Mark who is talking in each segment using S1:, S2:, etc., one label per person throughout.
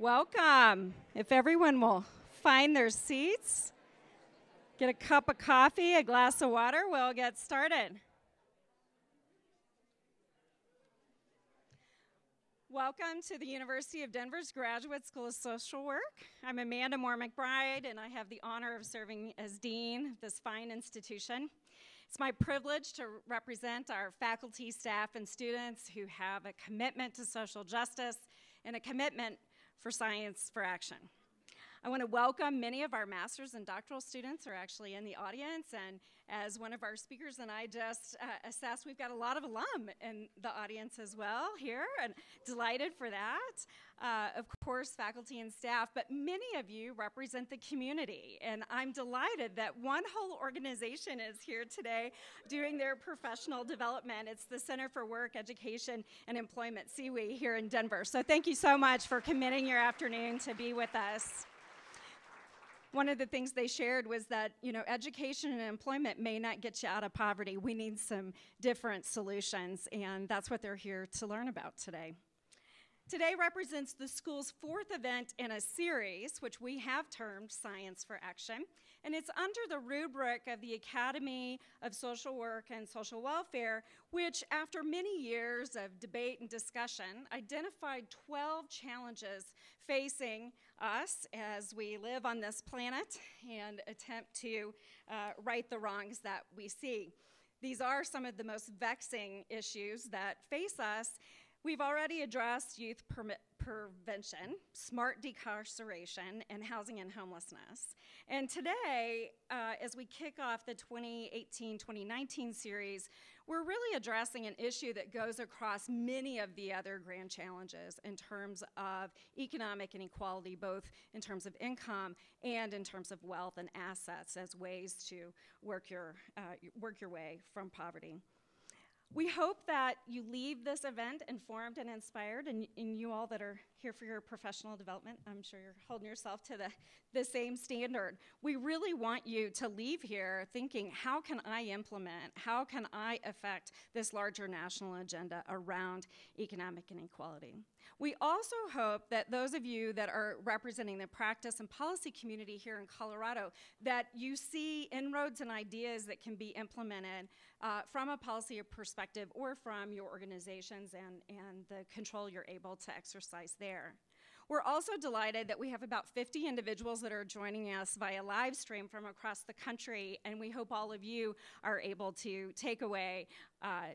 S1: Welcome. If everyone will find their seats, get a cup of coffee, a glass of water, we'll get started. Welcome to the University of Denver's Graduate School of Social Work. I'm Amanda Moore McBride, and I have the honor of serving as dean of this fine institution. It's my privilege to represent our faculty, staff, and students who have a commitment to social justice and a commitment for science for action. I want to welcome many of our master's and doctoral students are actually in the audience, and as one of our speakers and I just assessed, we've got a lot of alum in the audience as well here, and delighted for that. Of course, faculty and staff, but many of you represent the community, and I'm delighted that one whole organization is here today doing their professional development. It's the Center for Work, Education, and Employment, CWE, here in Denver. So thank you so much for committing your afternoon to be with us. One of the things they shared was that, education and employment may not get you out of poverty. We need some different solutions, and that's what they're here to learn about today. Today represents the school's fourth event in a series, which we have termed Science for Action, and it's under the rubric of the Academy of Social Work and Social Welfare, which, after many years of debate and discussion, identified 12 challenges facing us as we live on this planet and attempt to right the wrongs that we see. These are some of the most vexing issues that face us. We've already addressed youth prevention, smart decarceration, and housing and homelessness. And today, as we kick off the 2018-2019 series, we're really addressing an issue that goes across many of the other grand challenges in terms of economic inequality, both in terms of income and in terms of wealth and assets as ways to work your way from poverty. We hope that you leave this event informed and inspired, and you all that are here for your professional development, I'm sure you're holding yourself to the same standard. We really want you to leave here thinking, how can I implement, how can I affect this larger national agenda around economic inequality? We also hope that those of you that are representing the practice and policy community here in Colorado, that you see inroads and ideas that can be implemented from a policy perspective or from your organizations and the control you're able to exercise there. We're also delighted that we have about 50 individuals that are joining us via live stream from across the country, and we hope all of you are able to take away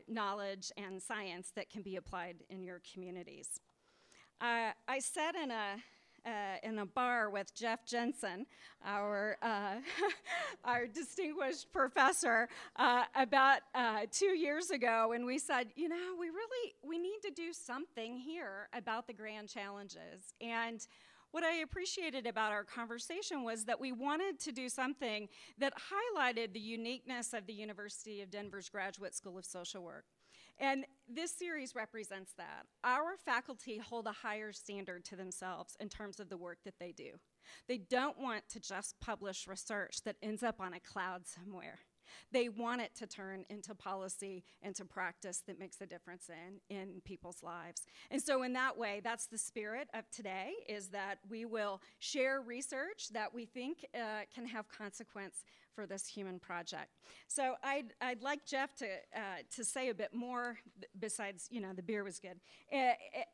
S1: knowledge and science that can be applied in your communities. I sat in a bar with Jeff Jensen, our our distinguished professor, about 2 years ago, and we said, we need to do something here about the grand challenges. And what I appreciated about our conversation was that we wanted to do something that highlighted the uniqueness of the University of Denver's Graduate School of Social Work. And this series represents that. Our faculty hold a higher standard to themselves in terms of the work that they do. They don't want to just publish research that ends up on a cloud somewhere. They want it to turn into policy, into practice that makes a difference in people's lives. And so in that way, that's the spirit of today, is that we will share research that we think can have consequence for this human project. So I'd like Jeff to say a bit more, besides, the beer was good,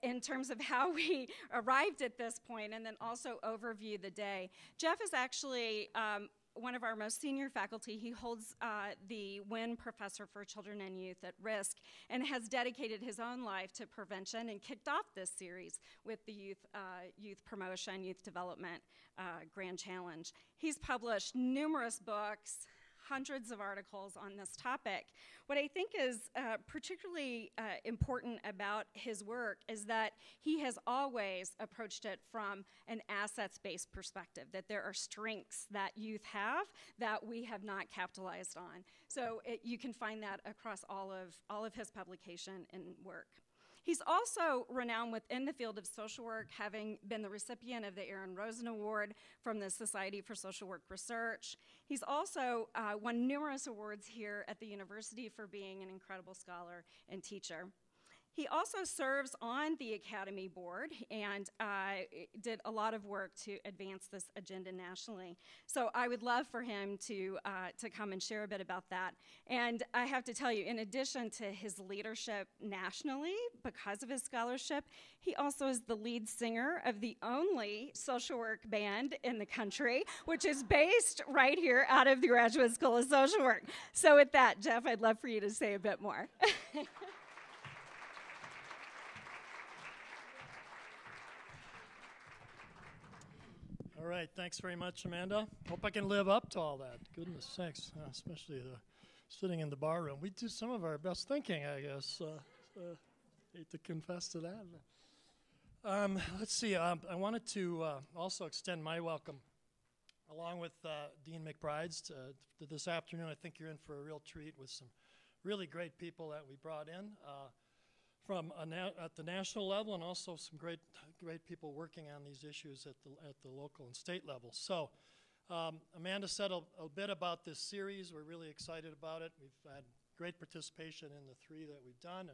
S1: in terms of how we arrived at this point, and then also overview the day. Jeff is actually one of our most senior faculty. He holds the Wynn Professor for Children and Youth at Risk and has dedicated his own life to prevention and kicked off this series with the youth promotion, youth development Grand Challenge. He's published numerous books, hundreds of articles on this topic. What I think is particularly important about his work is that he has always approached it from an assets-based perspective, that there are strengths that youth have that we have not capitalized on. So you can find that across all of his publication and work. He's also renowned within the field of social work, having been the recipient of the Aaron Rosen Award from the Society for Social Work Research. He's also won numerous awards here at the university for being an incredible scholar and teacher. He also serves on the Academy Board and did a lot of work to advance this agenda nationally. So I would love for him to come and share a bit about that. And I have to tell you, in addition to his leadership nationally, because of his scholarship, he also is the lead singer of the only social work band in the country, which is based right here out of the Graduate School of Social Work. So with that, Jeff, I'd love for you to say a bit more.
S2: All right, thanks very much, Amanda. Hope I can live up to all that. Goodness sakes, especially sitting in the bar room. We do some of our best thinking, I guess. Hate to confess to that. Let's see, I wanted to also extend my welcome along with Dean McBride's to this afternoon. I think you're in for a real treat with some really great people that we brought in from at the national level, and also some great people working on these issues at the local and state level. So Amanda said a bit about this series. We're really excited about it. We've had great participation in the 3 that we've done,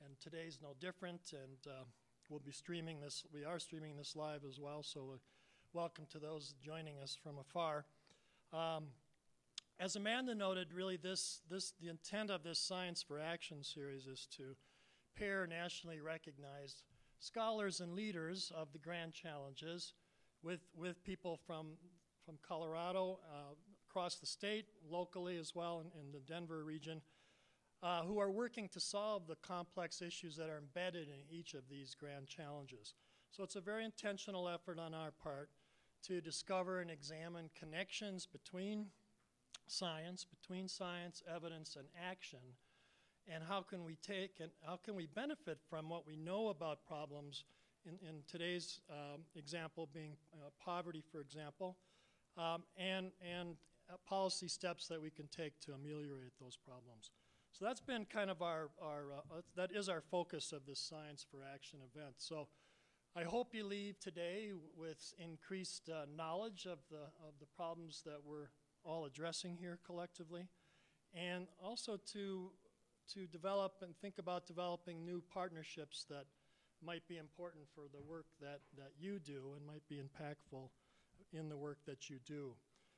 S2: and today's no different. And we'll be streaming this. We are streaming this live as well. So welcome to those joining us from afar. As Amanda noted, really the intent of this Science for Action series is to pair nationally recognized scholars and leaders of the grand challenges with people from Colorado, across the state, locally as well in the Denver region, who are working to solve the complex issues that are embedded in each of these grand challenges. So it's a very intentional effort on our part to discover and examine connections between science, evidence, and action. And how can we benefit from what we know about problems, in today's example being poverty, for example, and policy steps that we can take to ameliorate those problems. So that's been kind of that is our focus of this Science for Action event. So I hope you leave today with increased knowledge of the problems that we're all addressing here collectively, and also to develop and think about developing new partnerships that might be important for the work that you do and might be impactful in the work that you do.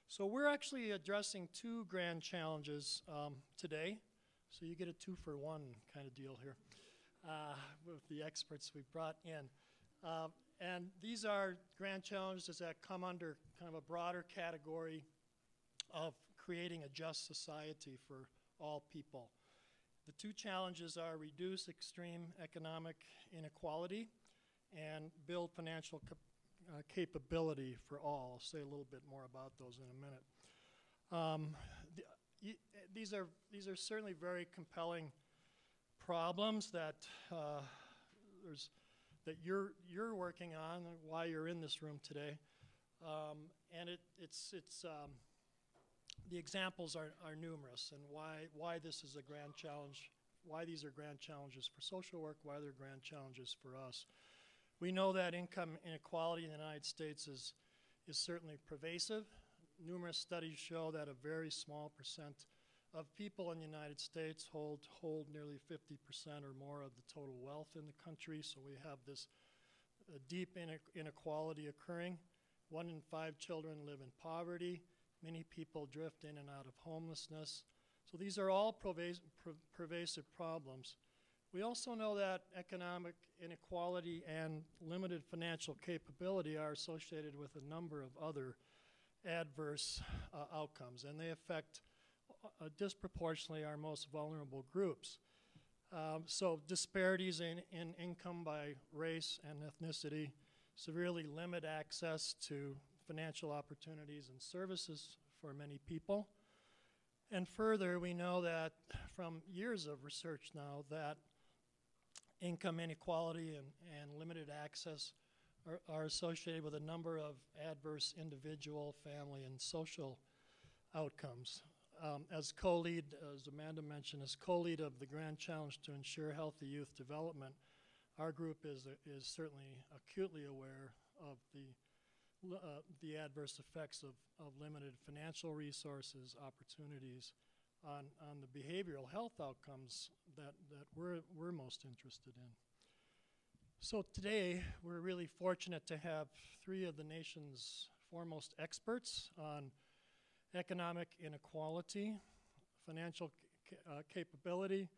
S2: So we're actually addressing 2 grand challenges today. So you get a 2-for-1 kind of deal here with the experts we brought in. And these are grand challenges that come under kind of a broader category of creating a just society for all people. The 2 challenges are reduce extreme economic inequality and build financial capability for all. I'll say a little bit more about those in a minute. These are certainly very compelling problems that that you're working on, and why you're in this room today. And the examples are numerous, and why this is a grand challenge, why these are grand challenges for social work, why they're grand challenges for us. We know that income inequality in the United States is certainly pervasive. Numerous studies show that a very small percent of people in the United States hold nearly 50% or more of the total wealth in the country, so we have this deep inequality occurring. 1 in 5 children live in poverty. Many people drift in and out of homelessness. So these are all pervasive problems. We also know that economic inequality and limited financial capability are associated with a number of other adverse outcomes, and they affect disproportionately our most vulnerable groups. So disparities in income by race and ethnicity severely limit access to financial opportunities and services for many people. And further, we know that from years of research now that income inequality and limited access are associated with a number of adverse individual, family, and social outcomes. As co-lead, as Amanda mentioned, as co-lead of the Grand Challenge to Ensure Healthy Youth Development, our group is certainly acutely aware of the adverse effects of limited financial resources, opportunities on the behavioral health outcomes that we're most interested in. So today, we're really fortunate to have three of the nation's foremost experts on economic inequality, financial capability,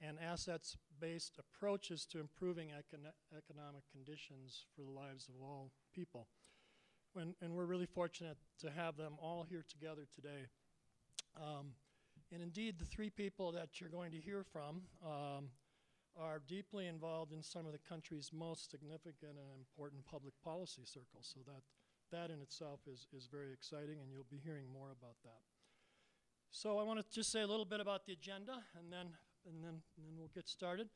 S2: and assets-based approaches to improving economic conditions for the lives of all people. And we're really fortunate to have them all here together today. And indeed, the three people that you're going to hear from are deeply involved in some of the country's most significant and important public policy circles. So that in itself is very exciting, and you'll be hearing more about that. So I want to just say a little bit about the agenda, and then we'll get started.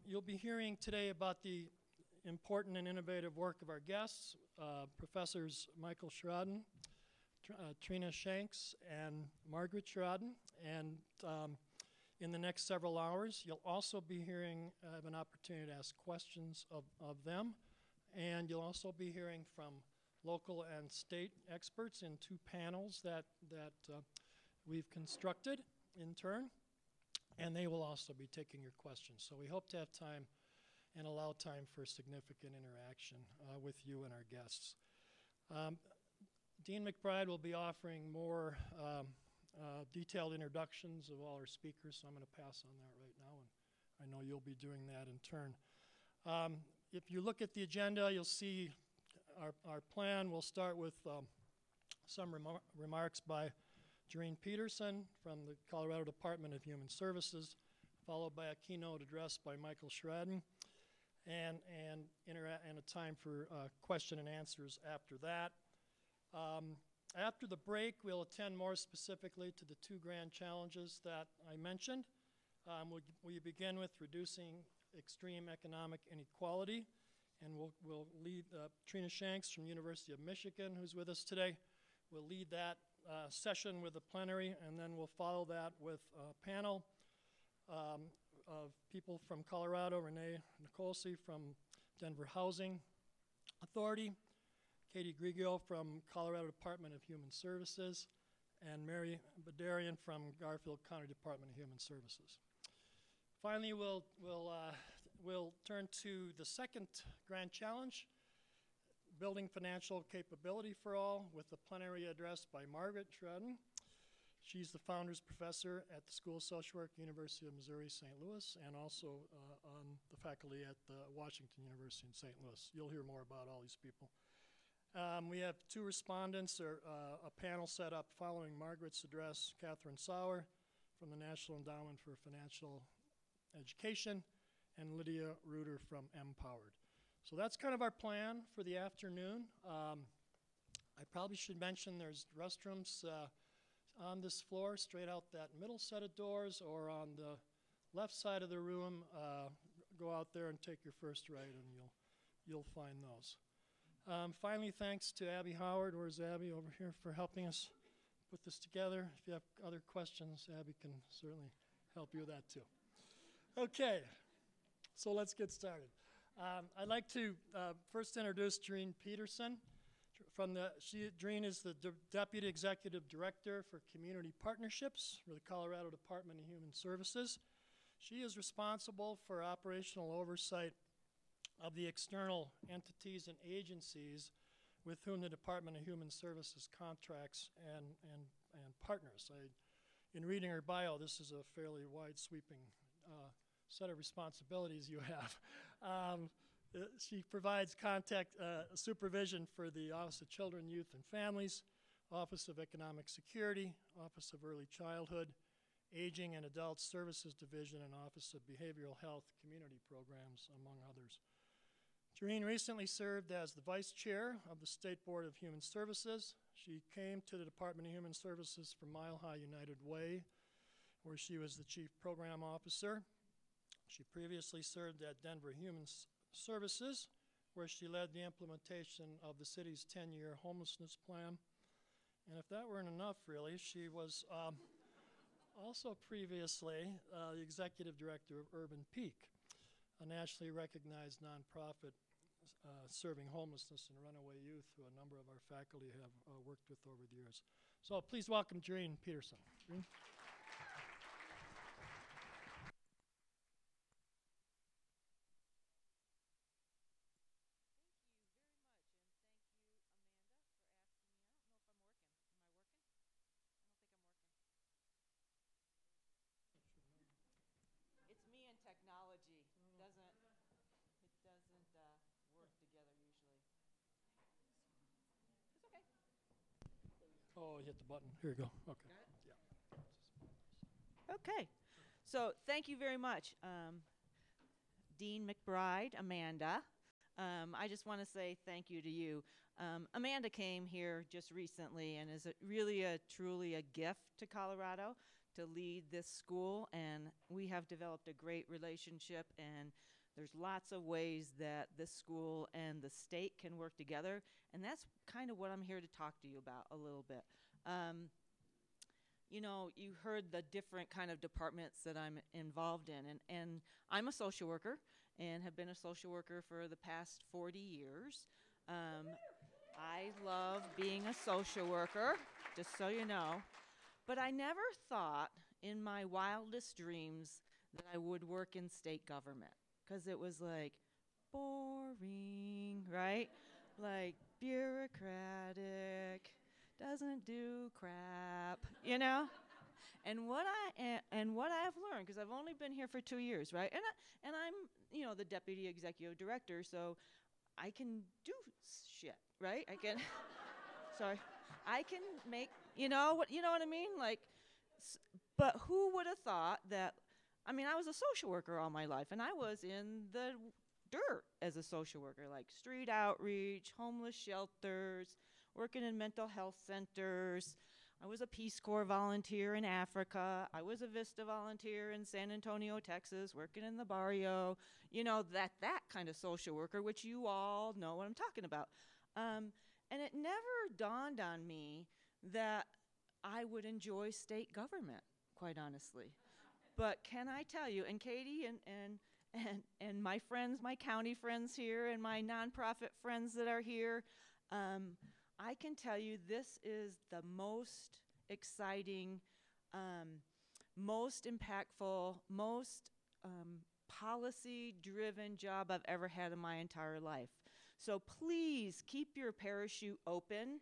S2: You'll be hearing today about the important and innovative work of our guests, Professors Michael Sheridan, Trina Shanks, and Margaret Sheridan. And in the next several hours, you'll also be have an opportunity to ask questions of them. And you'll also be hearing from local and state experts in two panels that we've constructed in turn. And they will also be taking your questions. So we hope to have time and allow time for significant interaction with you and our guests. Dean McBride will be offering more detailed introductions of all our speakers, so I'm going to pass on that right now, and I know you'll be doing that in turn. If you look at the agenda, you'll see our plan. We'll start with some remarks by Jareen Peterson from the Colorado Department of Human Services, followed by a keynote address by Michael Sheridan, and a time for question and answers after that. After the break, we'll attend more specifically to the two grand challenges that I mentioned. We begin with reducing extreme economic inequality, and we'll lead Trina Shanks from University of Michigan, who's with us today. We'll lead that session with a plenary, and then we'll follow that with a panel of people from Colorado, Renee Nicolsi from Denver Housing Authority, Katie Grigio from Colorado Department of Human Services, and Mary Badarian from Garfield County Department of Human Services. Finally, we'll turn to the second grand challenge, building financial capability for all, with a plenary address by Margaret Sheridan. She's the Founders Professor at the School of Social Work, University of Missouri, St. Louis, and also on the faculty at the Washington University in St. Louis. You'll hear more about all these people. We have two respondents, or a panel set up following Margaret's address, Catherine Sauer from the National Endowment for Financial Education, and Lydia Reuter from Empowered. So that's kind of our plan for the afternoon. I probably should mention there's restrooms on this floor, straight out that middle set of doors, or on the left side of the room. Go out there and take your first right, and you'll find those. Finally, thanks to Abby Howard. Where's Abby? Over here, for helping us put this together. If you have other questions, Abby can certainly help you with that too. Okay, so let's get started. I'd like to first introduce Jareen Peterson. Jareen is the Deputy Executive Director for Community Partnerships for the Colorado Department of Human Services. She is responsible for operational oversight of the external entities and agencies with whom the Department of Human Services contracts and partners. In reading her bio, this is a fairly wide-sweeping set of responsibilities you have. She provides contact supervision for the Office of Children, Youth, and Families, Office of Economic Security, Office of Early Childhood, Aging and Adult Services Division, and Office of Behavioral Health Community Programs, among others. Jareen recently served as the Vice Chair of the State Board of Human Services. She came to the Department of Human Services from Mile High United Way, where she was the Chief Program Officer. She previously served at Denver Human Services, where she led the implementation of the city's 10-year homelessness plan. And if that weren't enough, really, she was also previously the Executive Director of Urban Peak, a nationally recognized nonprofit serving homelessness and runaway youth, who a number of our faculty have worked with over the years. So please welcome Jareen Peterson. Jareen? Oh, hit the button. Here you go. Okay.
S3: Okay. So thank you very much, Dean McBride, Amanda. I just want to say thank you to you. Amanda came here just recently and is truly a gift to Colorado to lead this school, and we have developed a great relationship, and there's lots of ways that this school and the state can work together, and that's kind of what I'm here to talk to you about a little bit. You know, you heard the different kind of departments that I'm involved in, and I'm a social worker and have been a social worker for the past 40 years. I love being a social worker, just so you know. But I never thought in my wildest dreams that I would work in state government, because it was like boring, right? Like bureaucratic, doesn't do crap, you know? And what I've learned, because I've only been here for 2 years, right? And I'm, you know, the deputy executive director, so I can do shit, right? I can sorry. I can make, you know what I mean? Like but who would have thought that, I mean, I was a social worker all my life, and I was in the dirt as a social worker, like street outreach, homeless shelters, working in mental health centers. I was a Peace Corps volunteer in Africa. I was a Vista volunteer in San Antonio, Texas, working in the barrio. You know, that kind of social worker, which you all know what I'm talking about. And it never dawned on me that I would enjoy state government, quite honestly. But can I tell you, and Katie and my friends, my county friends here, and my nonprofit friends that are here, I can tell you this is the most exciting, most impactful, most policy-driven job I've ever had in my entire life. So please keep your parachute open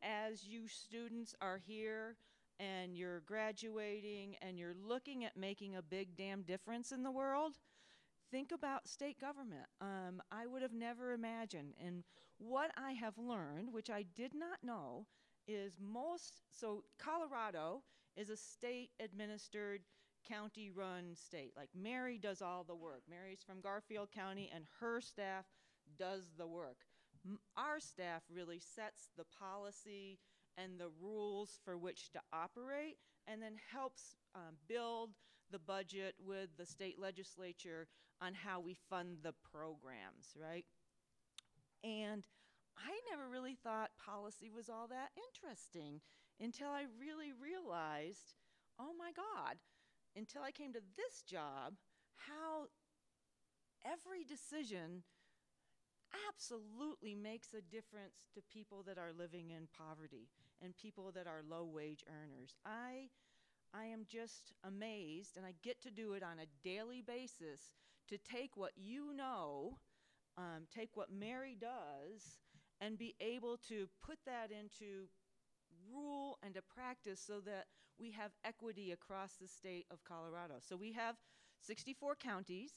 S3: as you students are here and you're graduating and you're looking at making a big damn difference in the world. Think about state government. I would have never imagined. And what I have learned, which I did not know, is so Colorado is a state-administered, county-run state. Like Mary does all the work. Mary's from Garfield County, and her staff does the work. Our staff really sets the policy and the rules for which to operate, and then helps build the budget with the state legislature on how we fund the programs, right? And I never really thought policy was all that interesting until I really realized, oh my God, until I came to this job, how every decision absolutely makes a difference to people that are living in poverty and people that are low-wage earners. I am just amazed, and I get to do it on a daily basis, to take what you know, take what Mary does, and be able to put that into rule and to practice so that we have equity across the state of Colorado. So we have 64 counties,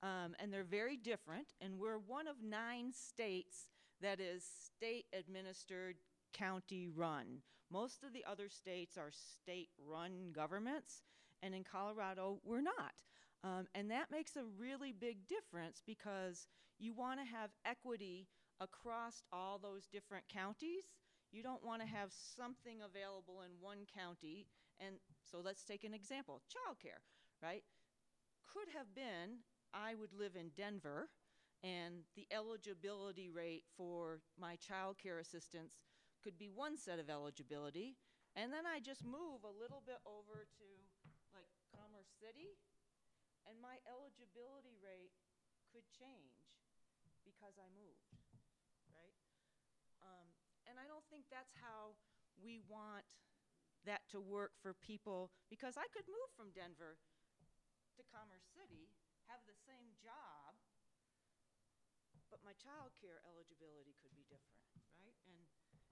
S3: and they're very different, and we're one of 9 states that is state-administered, county-run. Most of the other states are state-run governments, and in Colorado, we're not. And that makes a really big difference, because you want to have equity across all those different counties. You don't want to have something available in one county. And so let's take an example, childcare, right? Could have been, I would live in Denver, and the eligibility rate for my childcare assistance could be one set of eligibility, and then I just move a little bit over to like Commerce City, and my eligibility rate could change because I moved, right? And I don't think that's how we want that to work for people, because I could move from Denver to Commerce City, have the same job, but my child care eligibility could be different, right?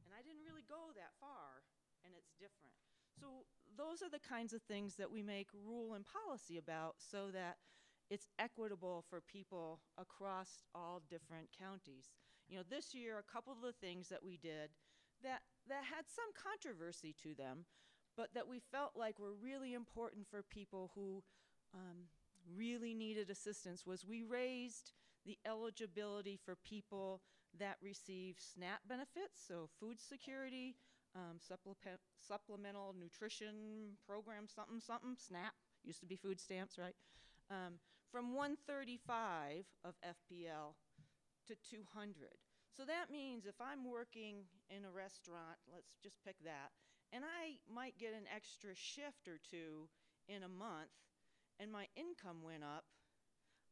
S3: And I didn't really go that far, and it's different. So those are the kinds of things that we make rule and policy about, so that it's equitable for people across all different counties. You know, this year, a couple of the things that we did that had some controversy to them, but that we felt like were really important for people who really needed assistance, was we raised the eligibility for people that receive SNAP benefits, so food security, supplemental nutrition program, something, something, SNAP, used to be food stamps, right? From 135 of FPL to 200. So that means if I'm working in a restaurant, let's just pick that, and I might get an extra shift or two in a month, and my income went up,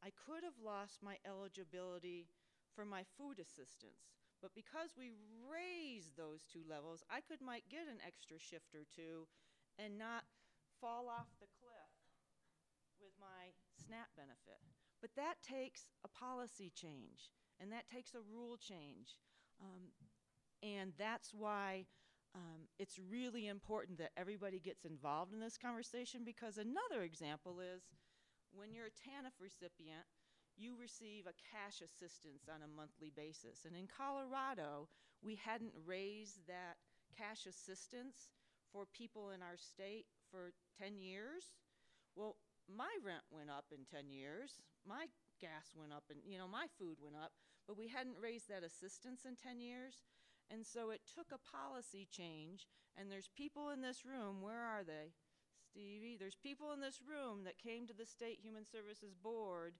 S3: I could have lost my eligibility for my food assistance. But because we raised those two levels, I might get an extra shift or two and not fall off the cliff with my SNAP benefit. But that takes a policy change, and that takes a rule change. And that's why it's really important that everybody gets involved in this conversation, because another example is when you're a TANF recipient, you receive a cash assistance on a monthly basis. And in Colorado, we hadn't raised that cash assistance for people in our state for 10 years. Well, my rent went up in 10 years, my gas went up, and my food went up, but we hadn't raised that assistance in 10 years. And so it took a policy change, and there's people in this room, where are they? Stevie, there's people in this room that came to the State Human Services Board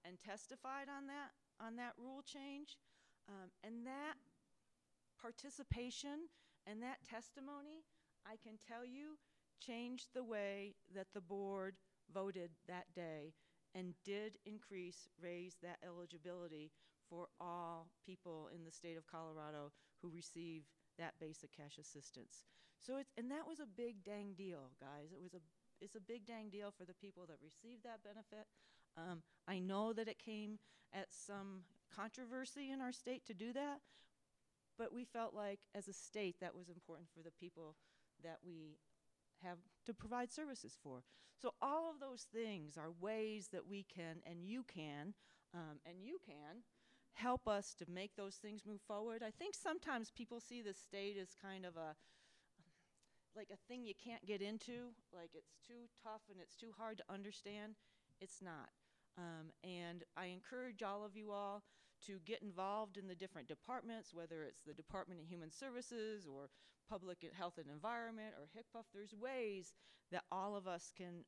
S3: and testified on that rule change. And that participation and that testimony, I can tell you, changed the way that the board voted that day and did raise that eligibility for all people in the state of Colorado who receive that basic cash assistance. So and that was a big dang deal, guys. It's a big dang deal for the people that received that benefit. I know that it came at some controversy in our state to do that, but we felt like as a state that was important for the people that we have to provide services for. So all of those things are ways that we can, and you can help us to make those things move forward. I think sometimes people see the state as kind of like a thing you can't get into, like it's too tough and it's too hard to understand. It's not. And I encourage all of you all to get involved in the different departments, whether it's the Department of Human Services or Public Health and Environment or HICPUF. There's ways that all of us can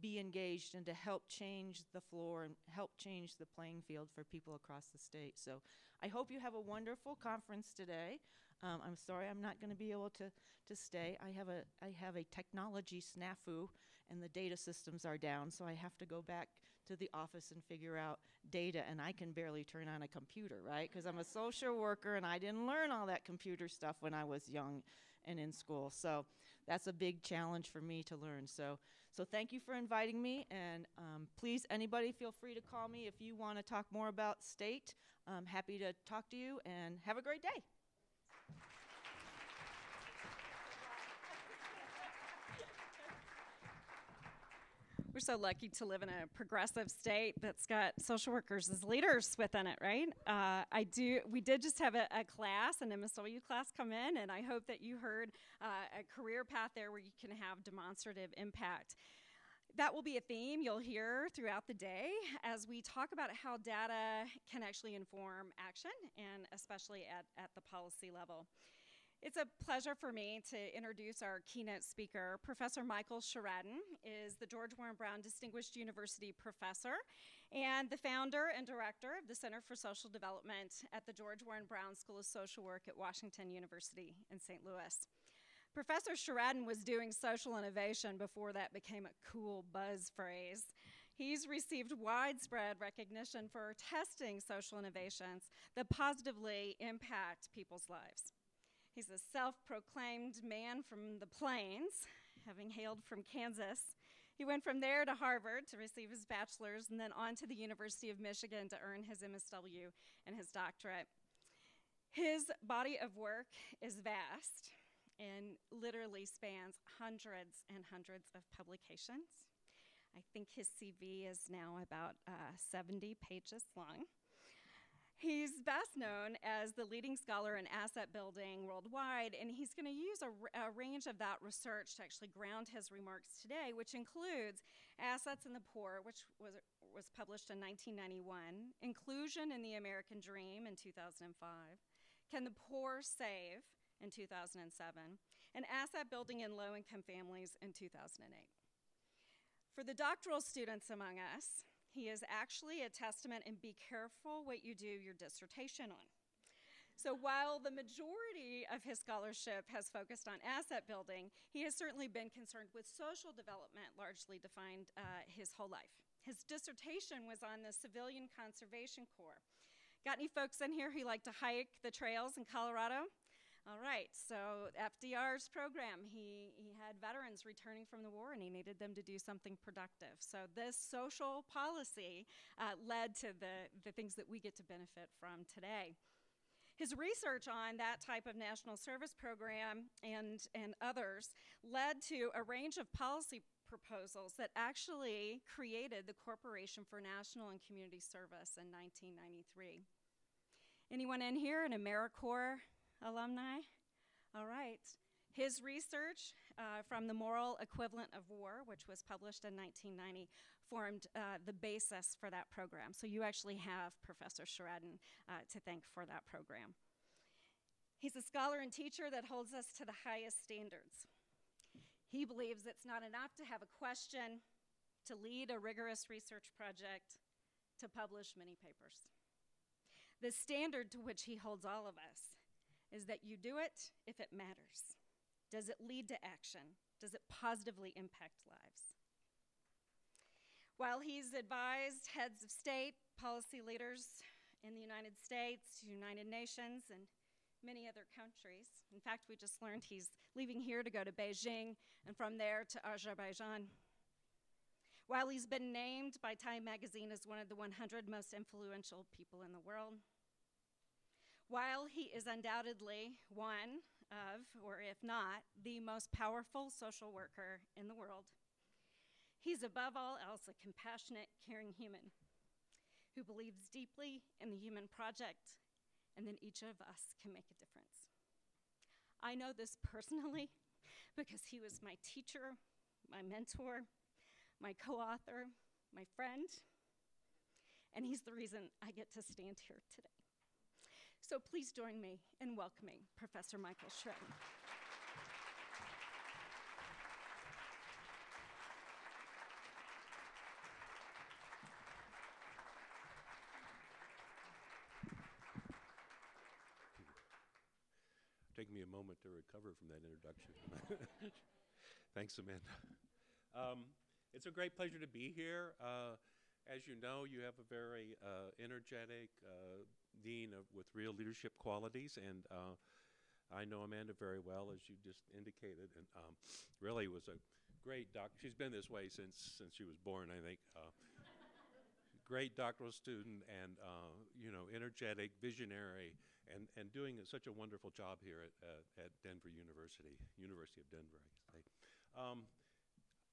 S3: be engaged and to help change the floor and help change the playing field for people across the state. So I hope you have a wonderful conference today. I'm sorry I'm not going to be able to stay. I have a technology snafu, and the data systems are down, so I have to go back to the office and figure out data, and I can barely turn on a computer, right? Because I'm a social worker, and I didn't learn all that computer stuff when I was young and in school. So that's a big challenge for me to learn. So thank you for inviting me, and please, anybody feel free to call me if you want to talk more about state. I'm happy to talk to you, and have a great day.
S1: We're so lucky to live in a progressive state that's got social workers as leaders within it, right? We did just have a class, an MSW class come in, and I hope that you heard a career path there where you can have demonstrative impact. That will be a theme you'll hear throughout the day as we talk about how data can actually inform action, and especially at the policy level. It's a pleasure for me to introduce our keynote speaker. Professor Michael Sheridan is the George Warren Brown Distinguished University Professor and the founder and director of the Center for Social Development at the George Warren Brown School of Social Work at Washington University in St. Louis. Professor Sheridan was doing social innovation before that became a cool buzz phrase. He's received widespread recognition for testing social innovations that positively impact people's lives. He's a self-proclaimed man from the plains, having hailed from Kansas. He went from there to Harvard to receive his bachelor's and then on to the University of Michigan to earn his MSW and his doctorate. His body of work is vast and literally spans hundreds and hundreds of publications. I think his CV is now about 70 pages long. He's best known as the leading scholar in asset building worldwide, and he's going to use a range of that research to actually ground his remarks today, which includes Assets in the Poor, which was published in 1991, Inclusion in the American Dream in 2005, Can the Poor Save in 2007, and Asset Building in Low-Income Families in 2008. For the doctoral students among us, he is actually a testament, and be careful what you do your dissertation on. So while the majority of his scholarship has focused on asset building, he has certainly been concerned with social development, largely defined his whole life. His dissertation was on the Civilian Conservation Corps. Got any folks in here who like to hike the trails in Colorado? All right, so FDR's program, he had veterans returning from the war, and he needed them to do something productive. So this social policy led to the things that we get to benefit from today. His research on that type of national service program and others led to a range of policy proposals that actually created the Corporation for National and Community Service in 1993. Anyone in here an AmeriCorps alumni? All right. His research from The Moral Equivalent of War, which was published in 1990, formed the basis for that program. So you actually have Professor Sheridan to thank for that program. He's a scholar and teacher that holds us to the highest standards. He believes it's not enough to have a question, to lead a rigorous research project, to publish many papers. The standard to which he holds all of us is that you do it if it matters. Does it lead to action? Does it positively impact lives? While he's advised heads of state, policy leaders in the United States, United Nations, and many other countries. In fact, we just learned he's leaving here to go to Beijing, and from there to Azerbaijan. While he's been named by Time magazine as one of the 100 most influential people in the world, while he is undoubtedly one of, or if not, the most powerful social worker in the world, he's above all else a compassionate, caring human who believes deeply in the human project and that each of us can make a difference. I know this personally because he was my teacher, my mentor, my co-author, my friend, and he's the reason I get to stand here today. So please join me in welcoming Professor Michael Sheridan.
S4: Take me a moment to recover from that introduction. Thanks, Amanda. It's a great pleasure to be here. As you know, you have a very energetic dean with real leadership qualities, and I know Amanda very well, as you just indicated, and really was a great she's been this way since she was born, I think. Great doctoral student, and energetic, visionary, and doing such a wonderful job here at Denver University of Denver, I should say.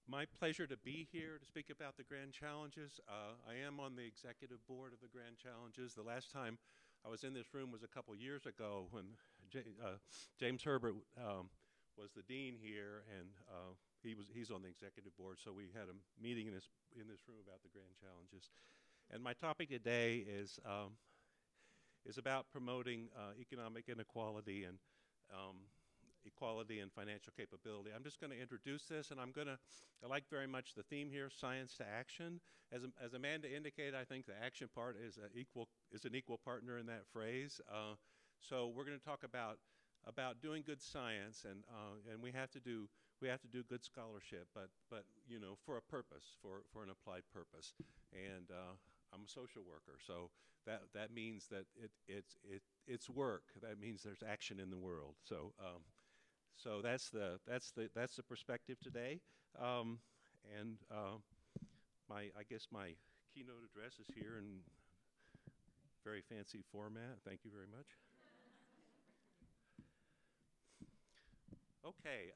S4: My pleasure to be here to speak about the Grand Challenges. I am on the executive board of the Grand Challenges. The last time I was in this room was a couple years ago when James Herbert was the dean here, and he's on the executive board. So we had a meeting in this room about the Grand Challenges, and my topic today is about promoting economic inequality and equality and financial capability. I'm just going to introduce this, and I like very much the theme here, science to action. As Amanda indicated, I think the action part is an equal partner in that phrase. So we're going to talk about doing good science, and we have to do good scholarship, but for a purpose, for an applied purpose. And I'm a social worker, so that means that it's work. That means there's action in the world. So that's the perspective today, and I guess my keynote address is here in very fancy format. Thank you very much. Okay,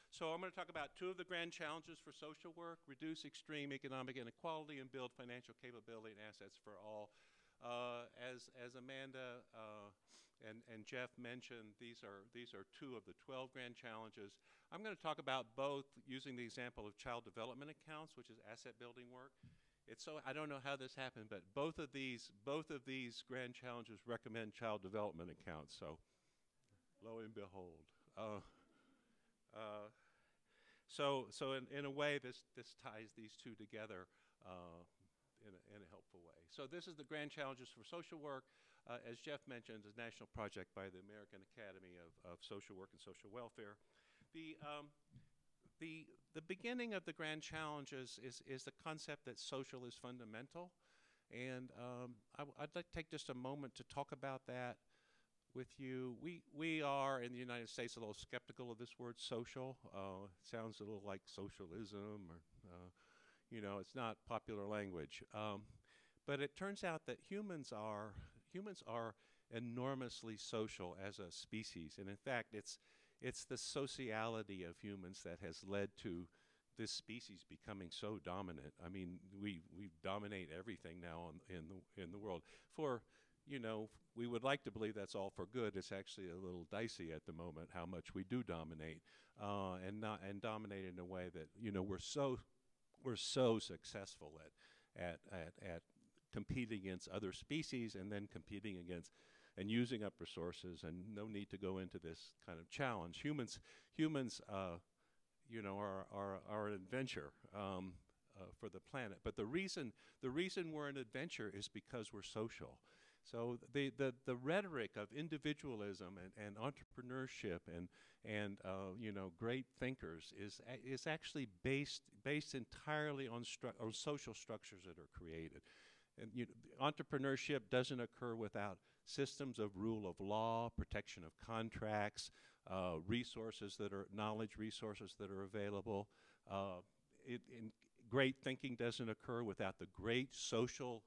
S4: so I'm going to talk about two of the grand challenges for social work: reduce extreme economic inequality and build financial capability and assets for all. As Amanda and Jeff mentioned, these are 2 of the 12 grand challenges. I'm going to talk about both using the example of child development accounts, which is asset building work. I don't know how this happened, but both of these grand challenges recommend child development accounts. So, lo and behold. So in a way, this ties these 2 together in a helpful way. So this is the grand challenges for social work. As Jeff mentioned, is a national project by the American Academy of Social Work and Social Welfare. The beginning of the grand challenges is the concept that social is fundamental, and I'd like to take just a moment to talk about that with you. We are in the United States a little skeptical of this word social. It sounds a little like socialism, or it's not popular language. But it turns out that humans are enormously social as a species, and in fact, it's the sociality of humans that has led to this species becoming so dominant. I mean, we dominate everything now in the world. We would like to believe that's all for good. It's actually a little dicey at the moment how much we do dominate, and dominate in a way that we're so successful at competing against other species, and then competing against and using up resources, and no need to go into this kind of challenge. Humans are an adventure for the planet. But the reason we're an adventure is because we're social. So the rhetoric of individualism and entrepreneurship and great thinkers is actually based entirely on social structures that are created. And entrepreneurship doesn't occur without systems of rule of law, protection of contracts, knowledge resources that are available. Great thinking doesn't occur without the great social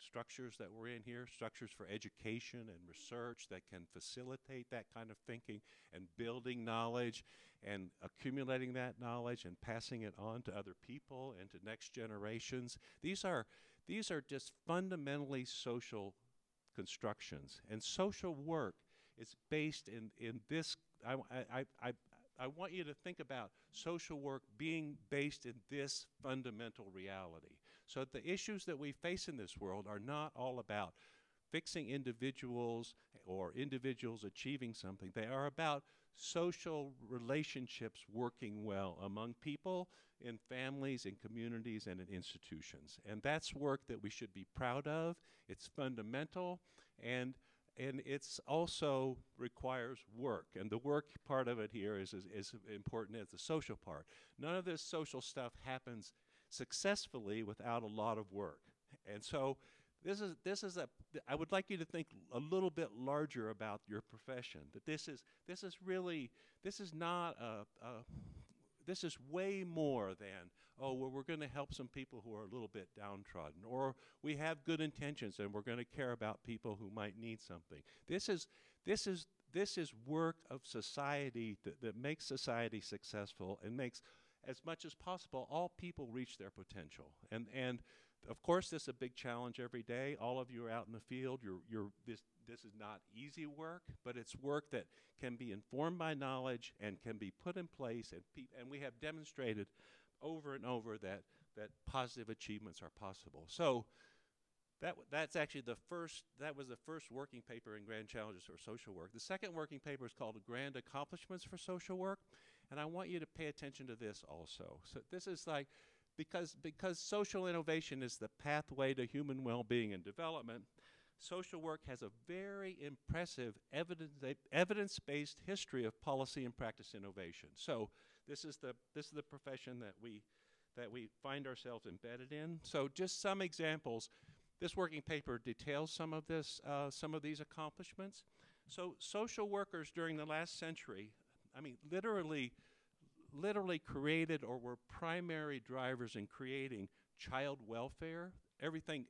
S4: structures that we're in here, structures for education and research that can facilitate that kind of thinking and building knowledge and accumulating that knowledge and passing it on to other people and to next generations. These are just fundamentally social constructions, and social work is based in this. I want you to think about social work being based in this fundamental reality. So the issues that we face in this world are not all about fixing individuals or individuals achieving something. They are about social relationships working well among people, in families, in communities, and in institutions. And that's work that we should be proud of. It's fundamental, and it's also requires work. And the work part of it here is important as the social part. None of this social stuff happens successfully without a lot of work. And so I would like you to think a little bit larger about your profession, that this is way more than, we're going to help some people who are a little bit downtrodden, or we have good intentions and we're going to care about people who might need something. This is work of society that makes society successful and makes, as much as possible, all people reach their potential. And of course, this is a big challenge every day. All of you are out in the field. This is not easy work, but it's work that can be informed by knowledge and can be put in place. And we have demonstrated over and over that positive achievements are possible. So that's actually that was the first working paper in Grand Challenges for Social Work. The second working paper is called Grand Accomplishments for Social Work, and I want you to pay attention to this also. So this is like, because social innovation is the pathway to human well-being and development, social work has a very impressive evidence-based history of policy and practice innovation. So this is the profession that we find ourselves embedded in. So just some examples. This working paper details some of these accomplishments. So social workers during the last century, literally created or were primary drivers in creating child welfare, everything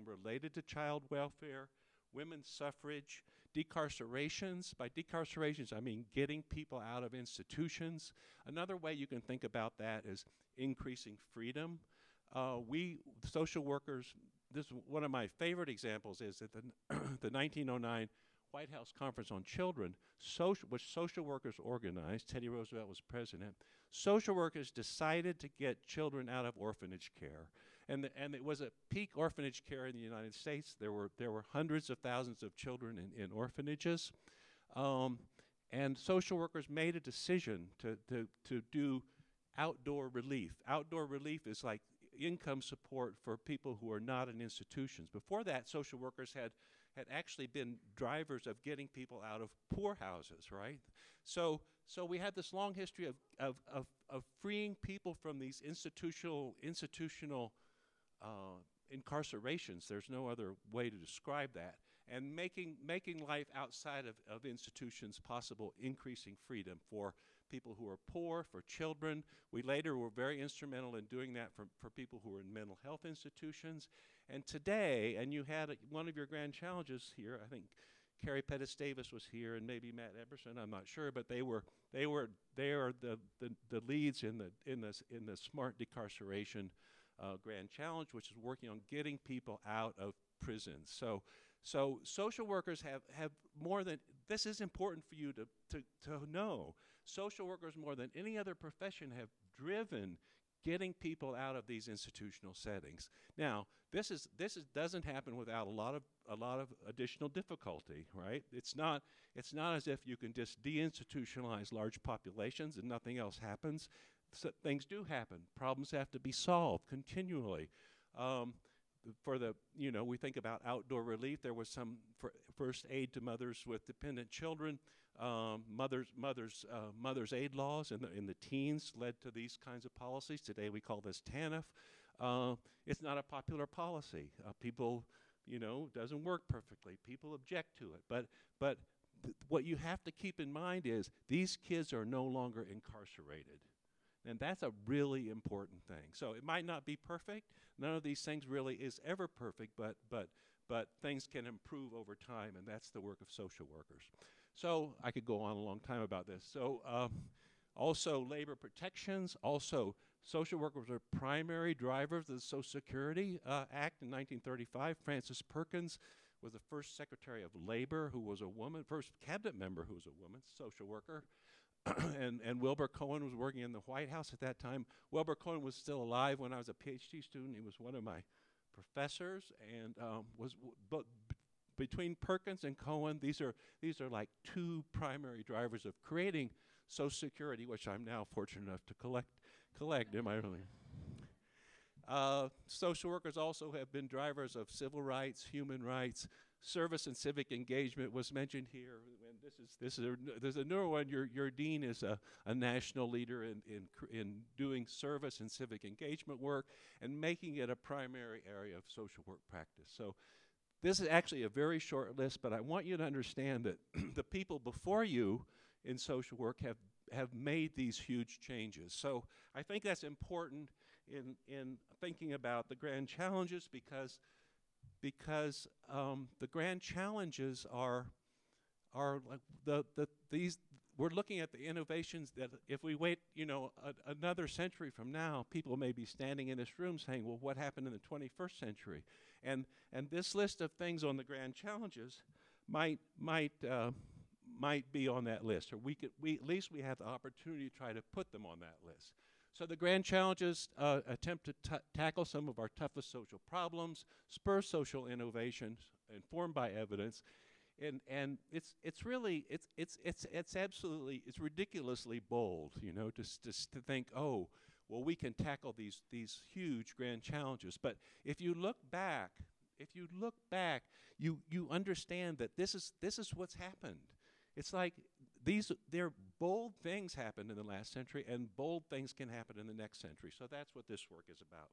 S4: related to child welfare, women's suffrage, decarcerations. By decarcerations, I mean getting people out of institutions. Another way you can think about that is increasing freedom. We social workers one of my favorite examples is that the 1909 White House Conference on Children, which social workers organized, Teddy Roosevelt was president, social workers decided to get children out of orphanage care. And it was a peak orphanage care in the United States. There were hundreds of thousands of children in orphanages. And social workers made a decision to do outdoor relief. Outdoor relief is like income support for people who are not in institutions. Before that, social workers had actually been drivers of getting people out of poorhouses, right? So we had this long history of freeing people from these institutional incarcerations. There's no other way to describe that. And making life outside of institutions possible, increasing freedom for people who are poor, for children. We later were very instrumental in doing that for people who were in mental health institutions. And today, and you had one of your grand challenges here, I think Carrie Pettis Davis was here, and maybe Matt Eberson, I'm not sure, but they are the leads in the Smart Decarceration Grand Challenge, which is working on getting people out of prisons. So social workers have more than, this is important for you to know. Social workers, more than any other profession, have driven getting people out of these institutional settings. Now, this doesn't happen without a lot of additional difficulty, right? It's not as if you can just deinstitutionalize large populations and nothing else happens. So things do happen. Problems have to be solved continually. We think about outdoor relief. There was some first aid to mothers with dependent children. Mothers' aid laws in the teens led to these kinds of policies. Today we call this TANF. It's not a popular policy. People, doesn't work perfectly. People object to it. But what you have to keep in mind is these kids are no longer incarcerated. And that's a really important thing. So it might not be perfect. None of these things really is ever perfect, but things can improve over time, and that's the work of social workers. So I could go on a long time about this. So also labor protections, also social workers are primary drivers of the Social Security Act in 1935. Frances Perkins was the first Secretary of Labor who was a woman, first cabinet member who was a woman, social worker. and Wilbur Cohen was working in the White House at that time. Wilbur Cohen was still alive when I was a PhD student. He was one of my professors, and between Perkins and Cohen, these are like two primary drivers of creating Social Security, which I'm now fortunate enough to collect. Am I really? Social workers also have been drivers of civil rights, human rights. Service and civic engagement was mentioned here, and there's a newer one. Your dean is a national leader in doing service and civic engagement work and making it a primary area of social work practice. So this is actually a very short list, but I want you to understand that the people before you in social work have made these huge changes. So I think that's important in thinking about the grand challenges because the grand challenges are like these. We're looking at the innovations that if we wait, another century from now, people may be standing in this room saying, "Well, what happened in the 21st century?" And this list of things on the grand challenges might be on that list, or at least we have the opportunity to try to put them on that list. So the grand challenges attempt to tackle some of our toughest social problems, spur social innovation informed by evidence, and it's ridiculously bold, to think, oh, well, we can tackle these huge grand challenges. But if you look back, you understand that this is what's happened. It's like they're bold things happened in the last century, and bold things can happen in the next century. So that's what this work is about.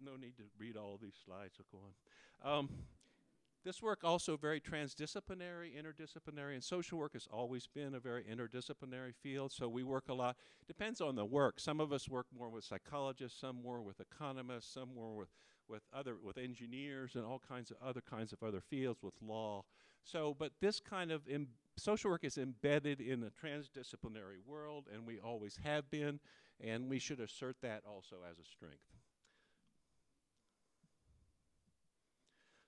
S4: No need to read all of these slides, so go on. This work also very transdisciplinary, interdisciplinary, and social work has always been a very interdisciplinary field, so we work a lot. Depends on the work. Some of us work more with psychologists, some more with economists, some more with engineers and all kinds of other fields, with law. So, but this kind of social work is embedded in the transdisciplinary world, and we always have been, and we should assert that also as a strength.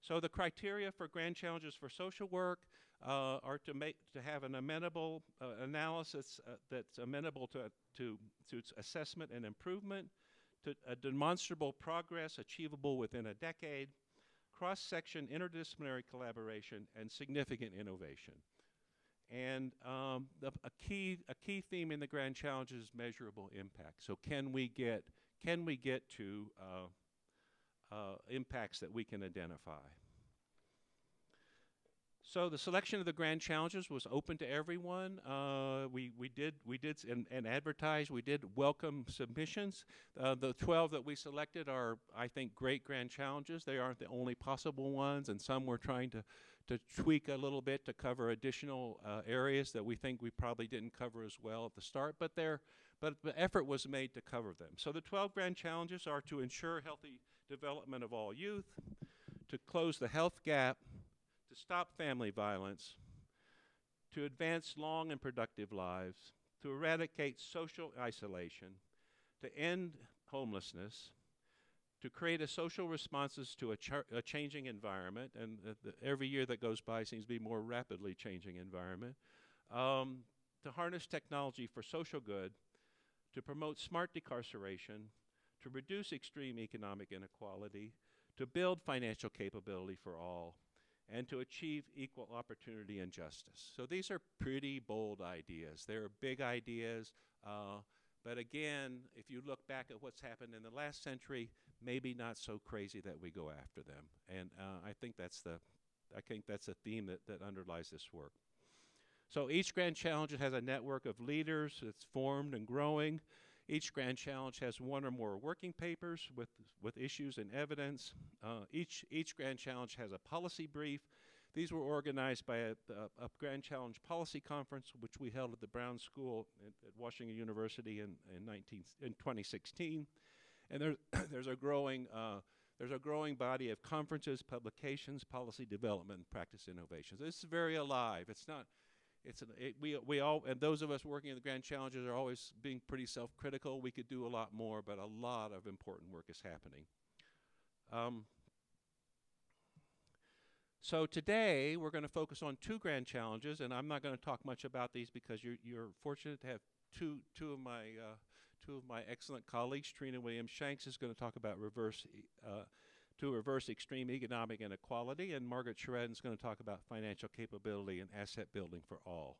S4: So the criteria for grand challenges for social work are to have an amenable analysis that's amenable to its assessment and improvement, to a demonstrable progress achievable within a decade, cross-section interdisciplinary collaboration, and significant innovation. And a key theme in the grand challenge is measurable impact. So can we get to impacts that we can identify? So the selection of the grand challenges was open to everyone. We did and advertised. We did welcome submissions. The 12 that we selected are, I think, great grand challenges. They aren't the only possible ones, and some we're trying to tweak a little bit to cover additional areas that we think we probably didn't cover as well at the start. But the effort was made to cover them. So the 12 grand challenges are to ensure healthy development of all youth, to close the health gap, to stop family violence, to advance long and productive lives, to eradicate social isolation, to end homelessness, to create a social responses to a changing environment, and every year that goes by seems to be more rapidly changing environment, to harness technology for social good, to promote smart decarceration, to reduce extreme economic inequality, to build financial capability for all, and to achieve equal opportunity and justice. So these are pretty bold ideas. They're big ideas, but again, if you look back at what's happened in the last century, maybe not so crazy that we go after them. And I think that's a theme that underlies this work. So each grand challenge has a network of leaders that's formed and growing. Each grand challenge has one or more working papers with issues and evidence. Each grand challenge has a policy brief. These were organized by a grand challenge policy conference, which we held at the Brown School at Washington University in 2016. And there's a growing body of conferences, publications, policy development, and practice innovations. This is very alive. It's not. We all, and those of us working in the grand challenges are always being pretty self-critical. We could do a lot more, but a lot of important work is happening. So today we're going to focus on 2 grand challenges, and I'm not going to talk much about these because you're fortunate to have two of my excellent colleagues. Trina Williams-Shanks is going to talk about reverse extreme economic inequality, and Margaret Sheridan is going to talk about financial capability and asset building for all.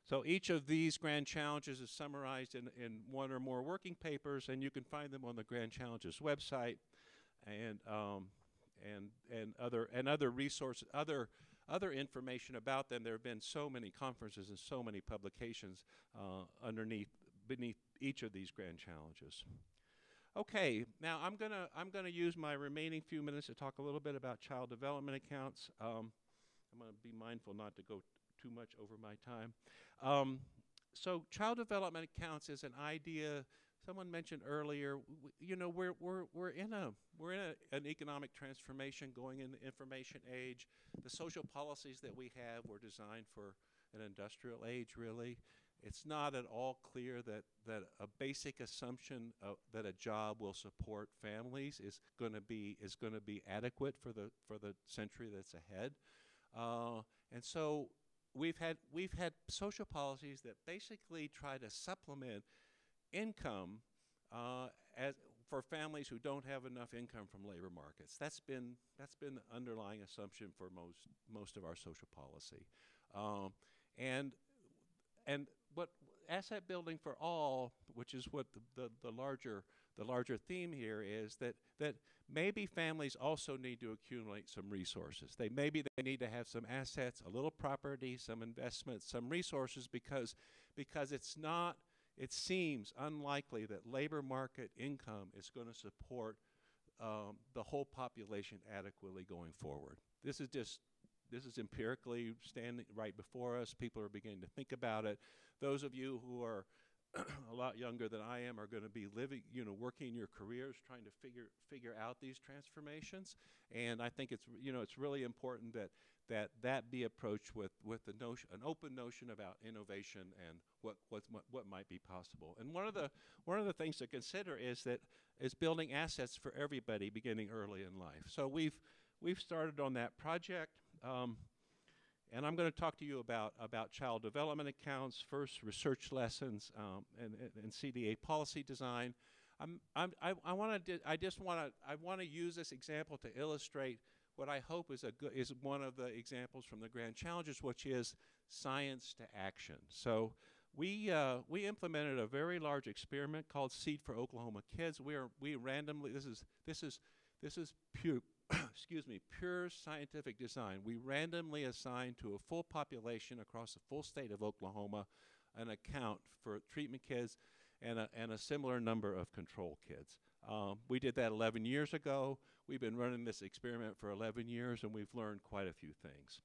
S4: So each of these grand challenges is summarized in one or more working papers, and you can find them on the Grand Challenges website, and other resources, other information about them. There have been so many conferences and so many publications beneath each of these grand challenges. Okay, now I'm gonna use my remaining few minutes to talk a little bit about child development accounts. I'm gonna be mindful not to go too much over my time. So child development accounts is an idea. Someone mentioned earlier. We're in an economic transformation, going in the information age. The social policies that we have were designed for an industrial age, really. It's not at all clear that a basic assumption that a job will support families is going to be adequate for the century that's ahead, and so we've had social policies that basically try to supplement income for families who don't have enough income from labor markets. That's been the underlying assumption for most of our social policy, and what asset building for all, which is what the larger theme here is, that maybe families also need to accumulate some resources. Maybe they need to have some assets, a little property, some investments, some resources, because it seems unlikely that labor market income is going to support the whole population adequately going forward. This is empirically standing right before us. People are beginning to think about it. Those of you who are a lot younger than I am are going to be living, working your careers, trying to figure out these transformations. And I think it's really important that be approached with an open notion about innovation and what might be possible. And one of the things to consider is building assets for everybody beginning early in life. So we've started on that project. And I'm going to talk to you about child development accounts, first research lessons, and CDA policy design. I want to use this example to illustrate what I hope is one of the examples from the Grand Challenges, which is science to action. So we implemented a very large experiment called Seed for Oklahoma Kids. We randomly this is pure. Excuse me, pure scientific design. We randomly assigned to a full population across the full state of Oklahoma an account for treatment kids and a similar number of control kids. We did that 11 years ago. We've been running this experiment for 11 years, and we've learned quite a few things.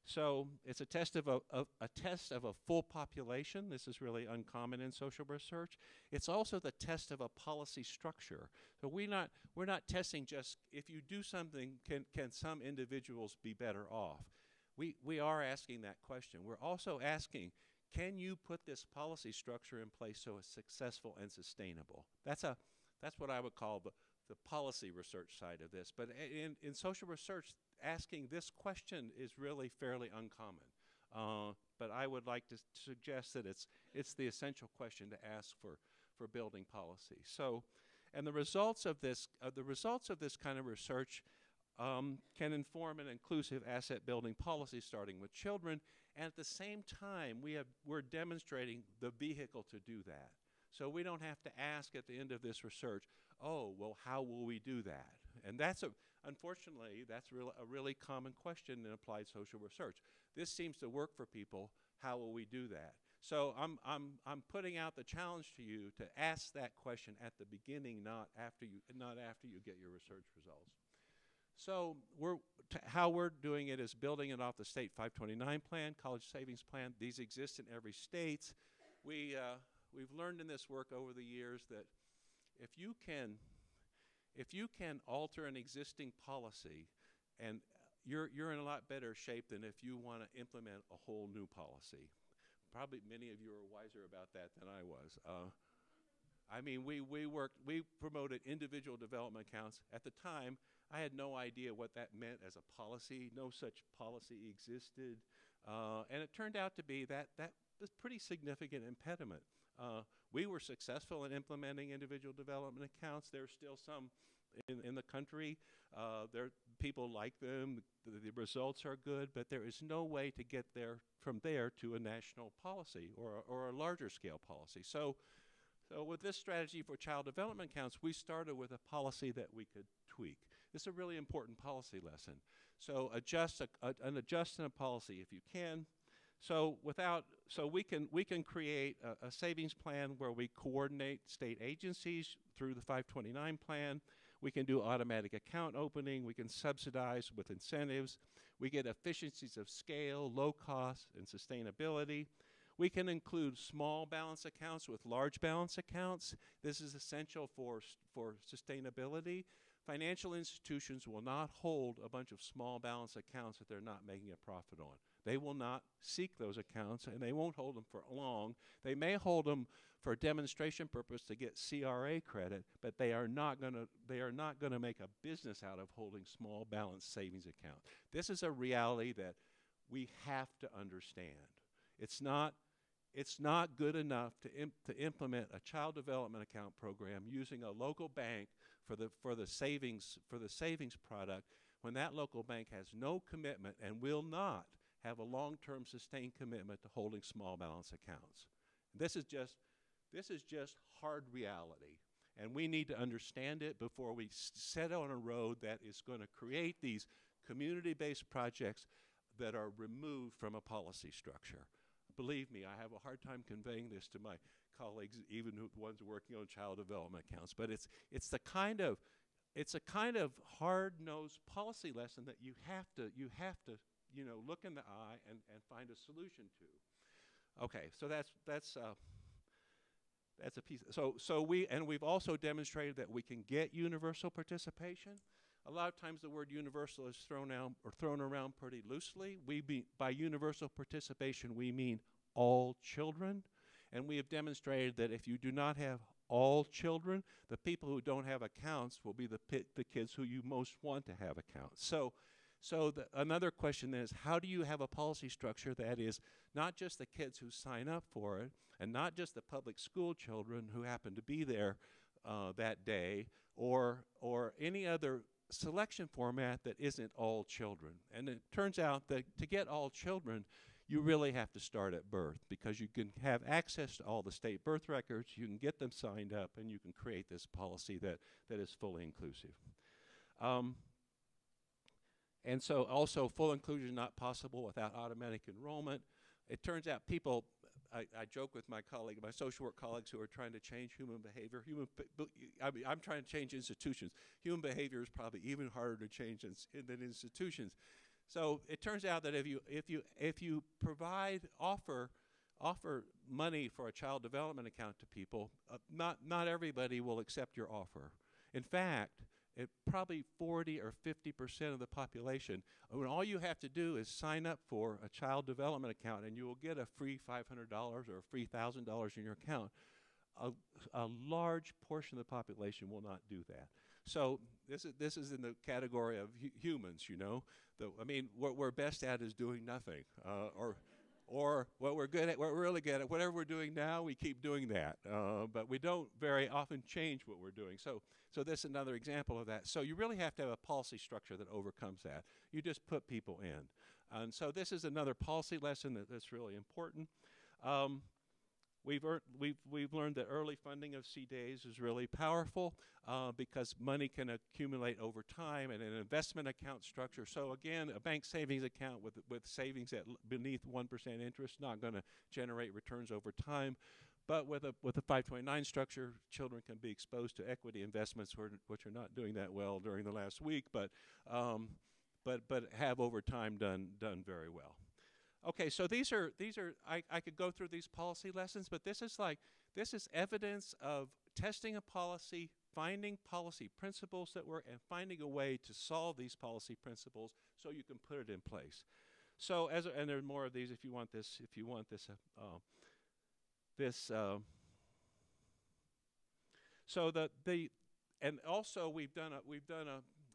S4: So it's a test of a full population. This is really uncommon in social research. It's also the test of a policy structure. So we're not testing just if you do something, can some individuals be better off? We are asking that question. We're also asking, can you put this policy structure in place so it's successful and sustainable? That's what I would call the policy research side of this. But in social research, asking this question is really fairly uncommon. But I would like to suggest that it's the essential question to ask for building policy. So, and the results of this kind of research can inform an inclusive asset building policy starting with children. And at the same time, we're demonstrating the vehicle to do that. So we don't have to ask at the end of this research, oh, well, how will we do that? And unfortunately, that's a really common question in applied social research. This seems to work for people. How will we do that? So I'm putting out the challenge to you to ask that question at the beginning, not after you get your research results. So how we're doing it is building it off the state 529 plan, college savings plan. These exist in every state. We've learned in this work over the years that if you can alter an existing policy, and you're in a lot better shape than if you want to implement a whole new policy. Probably many of you are wiser about that than I was. We promoted individual development accounts. At the time, I had no idea what that meant as a policy. No such policy existed. And it turned out to be that was a pretty significant impediment. We were successful in implementing individual development accounts. There's still some in the country. People like them. The results are good, but there is no way to get from there to a national policy or a larger scale policy. So with this strategy for child development accounts, we started with a policy that we could tweak. This is a really important policy lesson. So adjust in a policy if you can. So we can create a savings plan where we coordinate state agencies through the 529 plan. We can do automatic account opening. We can subsidize with incentives. We get efficiencies of scale, low cost, and sustainability. We can include small balance accounts with large balance accounts. This is essential for sustainability. Financial institutions will not hold a bunch of small balance accounts that they're not making a profit on. They will not seek those accounts, and they won't hold them for long. They may hold them for demonstration purpose to get CRA credit, but they are not going to make a business out of holding small balance savings accounts. This is a reality that we have to understand. It's not good enough to implement a child development account program using a local bank for the savings product when that local bank has no commitment and will not have a long-term sustained commitment to holding small balance accounts. This is just hard reality, and we need to understand it before we set on a road that is going to create these community-based projects that are removed from a policy structure. Believe me, I have a hard time conveying this to my colleagues, even the ones working on child development accounts. But it's a kind of hard-nosed policy lesson that you have to look in the eye and find a solution to. Okay, so That's a piece. We've also demonstrated that we can get universal participation. A lot of times the word universal is thrown around pretty loosely. By universal participation, we mean all children. And we have demonstrated that if you do not have all children, the people who don't have accounts will be the kids who you most want to have accounts. So another question then is, how do you have a policy structure that is not just the kids who sign up for it, and not just the public school children who happen to be there that day, or any other selection format that isn't all children? And it turns out that to get all children, you really have to start at birth, because you can have access to all the state birth records, you can get them signed up, and you can create this policy that is fully inclusive. And so also full inclusion is not possible without automatic enrollment. It turns out I joke with my social work colleagues who are trying to change human behavior. I'm trying to change institutions. Human behavior is probably even harder to change than institutions. So it turns out that if you offer money for a child development account to people, not everybody will accept your offer. In fact, probably 40 or 50% of the population, when all you have to do is sign up for a child development account, and you will get a free $500 or a free $1,000 in your account. A large portion of the population will not do that. So this is in the category of humans, you know. What we're best at is doing nothing, or what we're really good at, whatever we're doing now, we keep doing that. But we don't very often change what we're doing. So this is another example of that. So you really have to have a policy structure that overcomes that. You just put people in. And so this is another policy lesson that's really important. We've learned that early funding of CDAs is really powerful because money can accumulate over time, and an investment account structure. So again, a bank savings account with savings at beneath 1% interest, not going to generate returns over time. But with a 529 structure, children can be exposed to equity investments which are not doing that well during the last week, but have over time done very well. Okay, so these are I could go through these policy lessons, but this is evidence of testing a policy, finding policy principles that work, and finding a way to solve these policy principles so you can put it in place. So and there are more of these if you want this. And also we've done a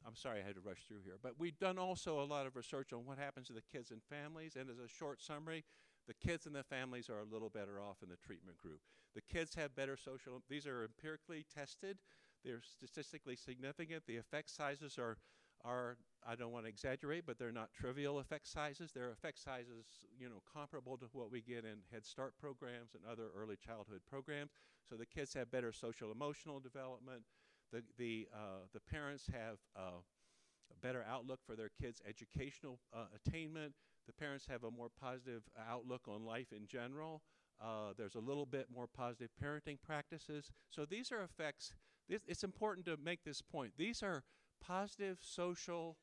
S4: I'm sorry I had to rush through here, but we've done also a lot of research on what happens to the kids and families, and as a short summary, the kids and the families are a little better off in the treatment group. The kids have better social, these are empirically tested, they're statistically significant. The effect sizes are I don't want to exaggerate, but they're not trivial effect sizes. They're effect sizes, comparable to what we get in Head Start programs and other early childhood programs. So the kids have better social emotional development. The parents have a better outlook for their kids' educational attainment. The parents have a more positive outlook on life in general. There's a little bit more positive parenting practices. So these are effects. It's important to make this point. These are positive social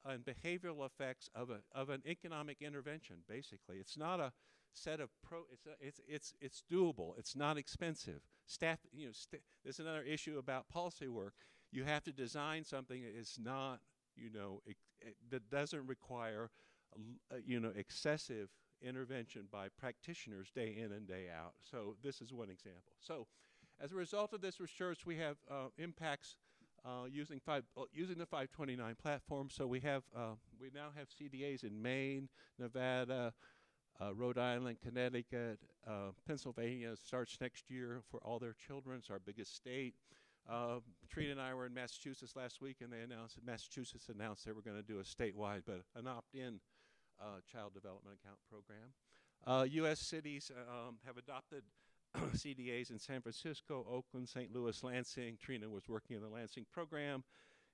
S4: and behavioral effects of an economic intervention. Basically, it's not a set of it's doable. It's not expensive. Staff, there's another issue about policy work. You have to design something that is not, that doesn't require, excessive intervention by practitioners day in and day out. So this is one example. So as a result of this research, we have impacts using the 529 platform. So we now have CDAs in Maine, Nevada, Rhode Island, Connecticut, Pennsylvania starts next year for all their children. It's our biggest state. Trina and I were in Massachusetts last week, and Massachusetts announced they were going to do a statewide, but an opt-in child development account program. U.S. cities have adopted CDAs in San Francisco, Oakland, St. Louis, Lansing. Trina was working in the Lansing program.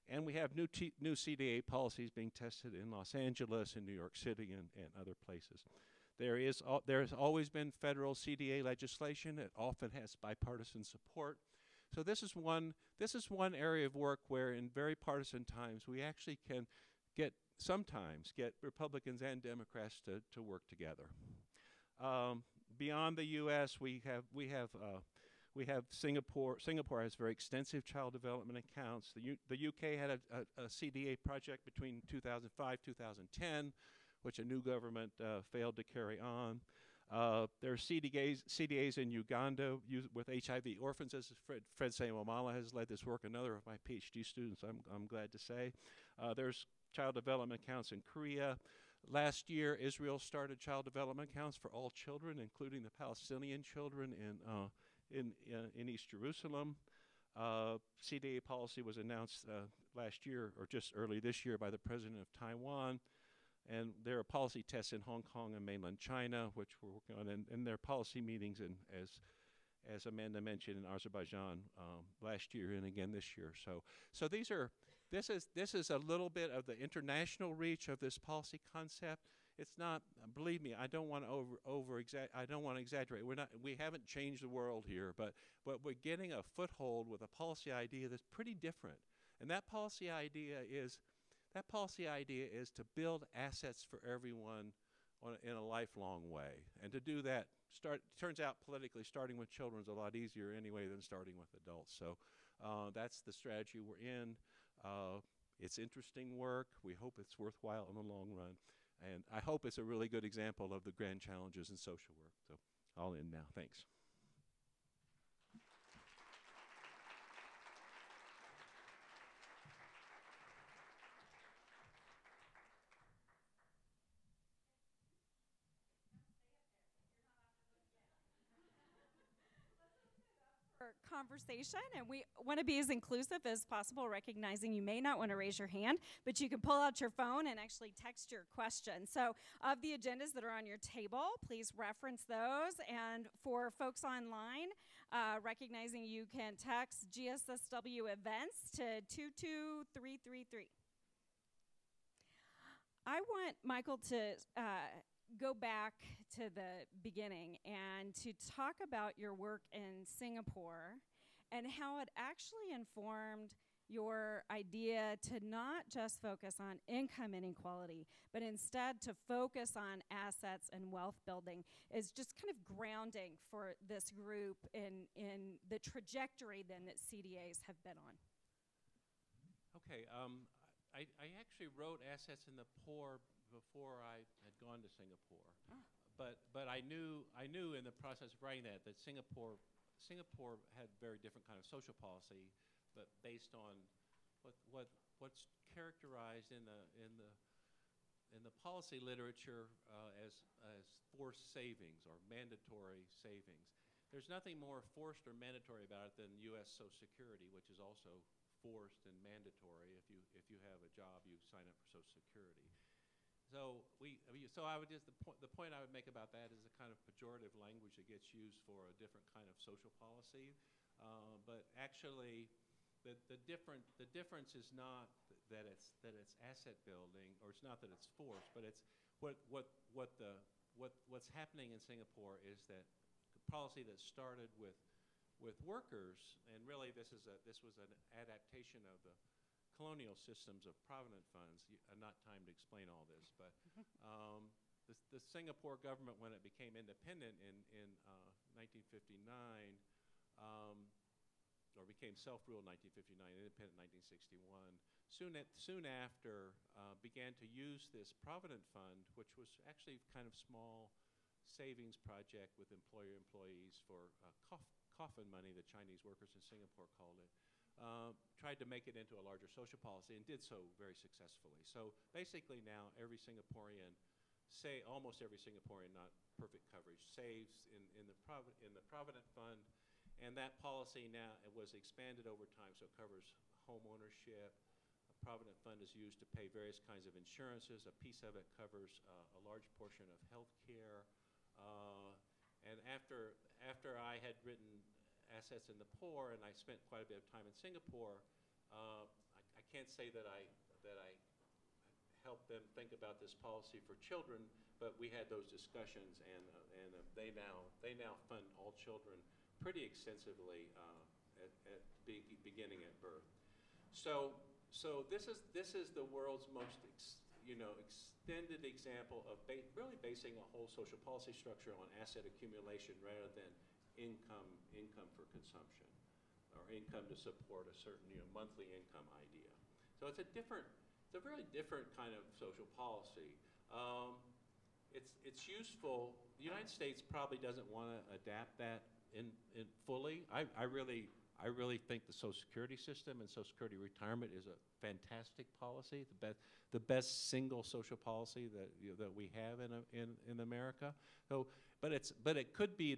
S4: And we have new CDA policies being tested in Los Angeles, in New York City, and other places. There's always been federal CDA legislation. It often has bipartisan support. So this is one area of work where in very partisan times we actually can sometimes get Republicans and Democrats to work together. Beyond the U.S., we have We have Singapore. Singapore has very extensive child development accounts. The UK had a CDA project between 2005, 2010, which a new government failed to carry on. There are CDAs in Uganda with HIV orphans, as Fred Sayamala has led this work, another of my PhD students, I'm glad to say. There's child development accounts in Korea. Last year, Israel started child development accounts for all children, including the Palestinian children in East Jerusalem. CDA policy was announced last year, or just early this year, by the president of Taiwan. And there are policy tests in Hong Kong and mainland China, which we're working on, and there are policy meetings, as Amanda mentioned, in Azerbaijan last year and again this year. So this is a little bit of the international reach of this policy concept. It's not, believe me, I don't want to exaggerate. We haven't changed the world here, but we're getting a foothold with a policy idea that's pretty different. And that policy idea is to build assets for everyone in a lifelong way. And to do that, turns out politically, starting with children is a lot easier anyway than starting with adults. So that's the strategy we're in. It's interesting work. We hope it's worthwhile in the long run. And I hope it's a really good example of the grand challenges in social work. So I'll end now. Thanks.
S1: Conversation, and we want to be as inclusive as possible, recognizing you may not want to raise your hand, but you can pull out your phone and actually text your question. So of the agendas that are on your table, please reference those. And for folks online, recognizing you can text GSSW events to 22333. I want Michael to go back to the beginning and to talk about your work in Singapore and how it actually informed your idea to not just focus on income inequality, but instead to focus on assets and wealth building is just kind of grounding for this group in the trajectory then that CDAs have been on.
S4: Okay, I actually wrote Assets in the Poor before I had gone to Singapore. Oh. But I knew in the process of writing that Singapore had very different kind of social policy, but based on what's characterized in the policy literature as forced savings or mandatory savings. There's nothing more forced or mandatory about it than U.S. Social Security, which is also forced and mandatory. If you have a job, you sign up for Social Security. So I would just the point I would make about that is a kind of pejorative language that gets used for a different kind of social policy, but actually, the difference is not that it's asset building, or it's not that it's forced, but it's what's happening in Singapore is that the policy that started with workers, and really this was an adaptation of the colonial systems of provident funds. Not time to explain all this, but the Singapore government, when it became independent in 1959, or became self-ruled in 1959, independent in 1961, soon after began to use this provident fund, which was actually kind of small savings project with employees for coffin money, the Chinese workers in Singapore called it. Tried to make it into a larger social policy and did so very successfully. So basically now almost every Singaporean, not perfect coverage, saves in the Provident Fund, and that policy now was expanded over time, so it covers home ownership. A Provident Fund is used to pay various kinds of insurances. A piece of it covers a large portion of health care. And after I had written Assets in the Poor, and I spent quite a bit of time in Singapore, I can't say that I helped them think about this policy for children, but we had those discussions, and they now fund all children pretty extensively beginning at birth. So this is the world's most extended example of really basing a whole social policy structure on asset accumulation rather than income for consumption, or income to support a certain monthly income idea. So it's a very different kind of social policy. It's useful. The United States probably doesn't want to adapt that in fully. I really think the Social Security system and Social Security retirement is a fantastic policy, the best single social policy that we have in America. So, but it could be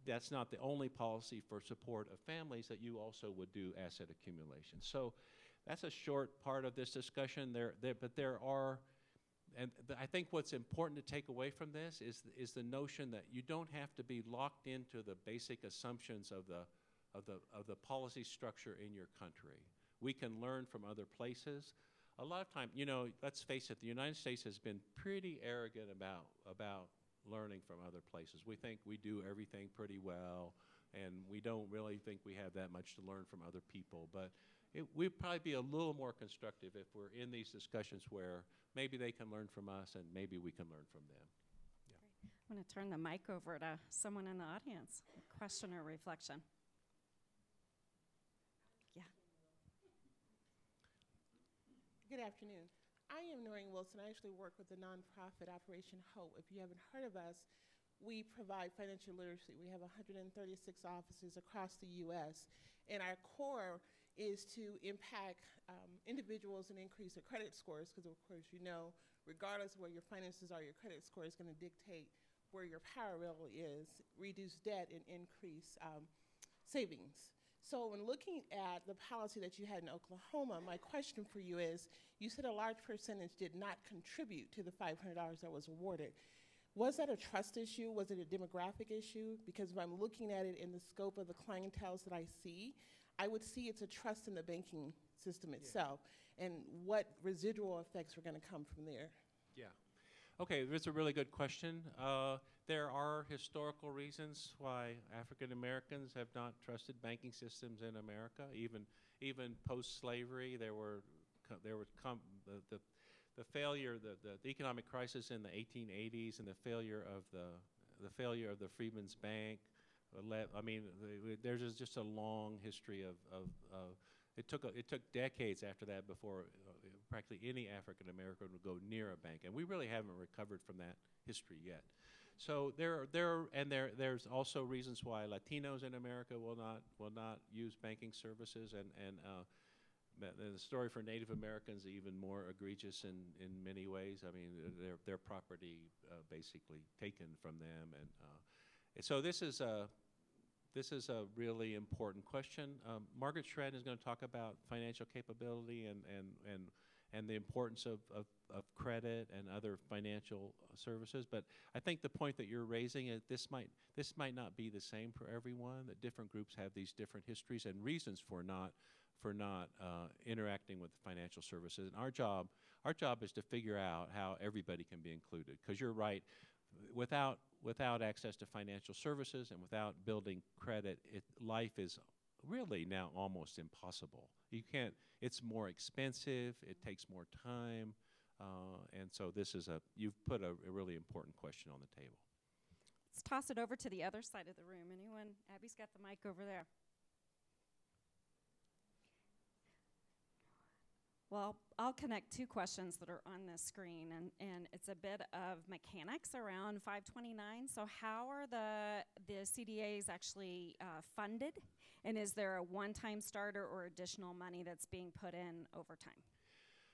S4: that's not the only policy for support of families, that you also would do asset accumulation. So that's a short part of this discussion. But there are. And I think what's important to take away from this is the notion that you don't have to be locked into the basic assumptions of the policy structure in your country. We can learn from other places. A lot of time, let's face it, the United States has been pretty arrogant about learning from other places. We think we do everything pretty well, and we don't really think we have that much to learn from other people. But we'd probably be a little more constructive if we're in these discussions where maybe they can learn from us and maybe we can learn from them. Yeah.
S1: I'm going to turn the mic over to someone in the audience. Question or reflection? Yeah.
S5: Good afternoon. I am Noreen Wilson. I actually work with the nonprofit Operation Hope. If you haven't heard of us, we provide financial literacy. We have 136 offices across the U.S., and our core is to impact individuals and increase their credit scores, because of course regardless of where your finances are, your credit score is going to dictate where your power really is, reduce debt and increase savings. So when looking at the policy that you had in Oklahoma, my question for you is, you said a large percentage did not contribute to the $500 that was awarded. Was that a trust issue? Was it a demographic issue? Because if I'm looking at it in the scope of the clienteles that I see, I would see it's a trust in the banking system itself, and what residual effects are going to come from there.
S4: Yeah. Okay, that's a really good question. There are historical reasons why African Americans have not trusted banking systems in America. Even post-slavery, the failure, the economic crisis in the 1880s, and the failure of the Freedmen's Bank. There's just a long history of it took decades after that before practically any African American would go near a bank, and we really haven't recovered from that history yet. So there's also reasons why Latinos in America will not use banking services, and the story for Native Americans is even more egregious in many ways. I mean, their property basically taken from them, and so this is a really important question. Margaret Sheridan is going to talk about financial capability and the importance of credit and other financial services. But I think the point that you're raising is this might not be the same for everyone. That different groups have these different histories and reasons for not interacting with financial services. And our job is to figure out how everybody can be included. Because you're right, without access to financial services and without building credit, life is really now almost impossible. You can't. It's more expensive. It takes more time, and so you've put a really important question on the table.
S1: Let's toss it over to the other side of the room. Anyone? Abby's got the mic over there. Well, I'll connect two questions that are on the screen, and it's a bit of mechanics around 529. So how are the CDAs actually funded, and is there a one-time starter or additional money that's being put in over time?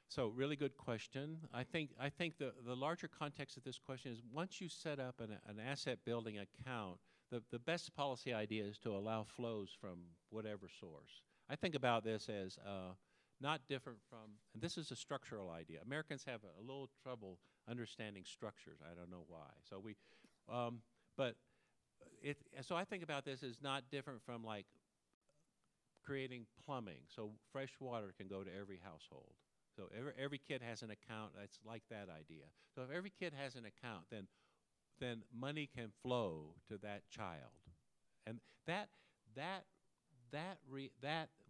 S4: So really good question. I think the larger context of this question is once you set up an asset building account, the best policy idea is to allow flows from whatever source. I think about this as not different from, and this is a structural idea. Americans have a little trouble understanding structures. I don't know why. So so I think about this as not different from like creating plumbing. So fresh water can go to every household. So every kid has an account. That's like that idea. So if every kid has an account, then money can flow to that child, and that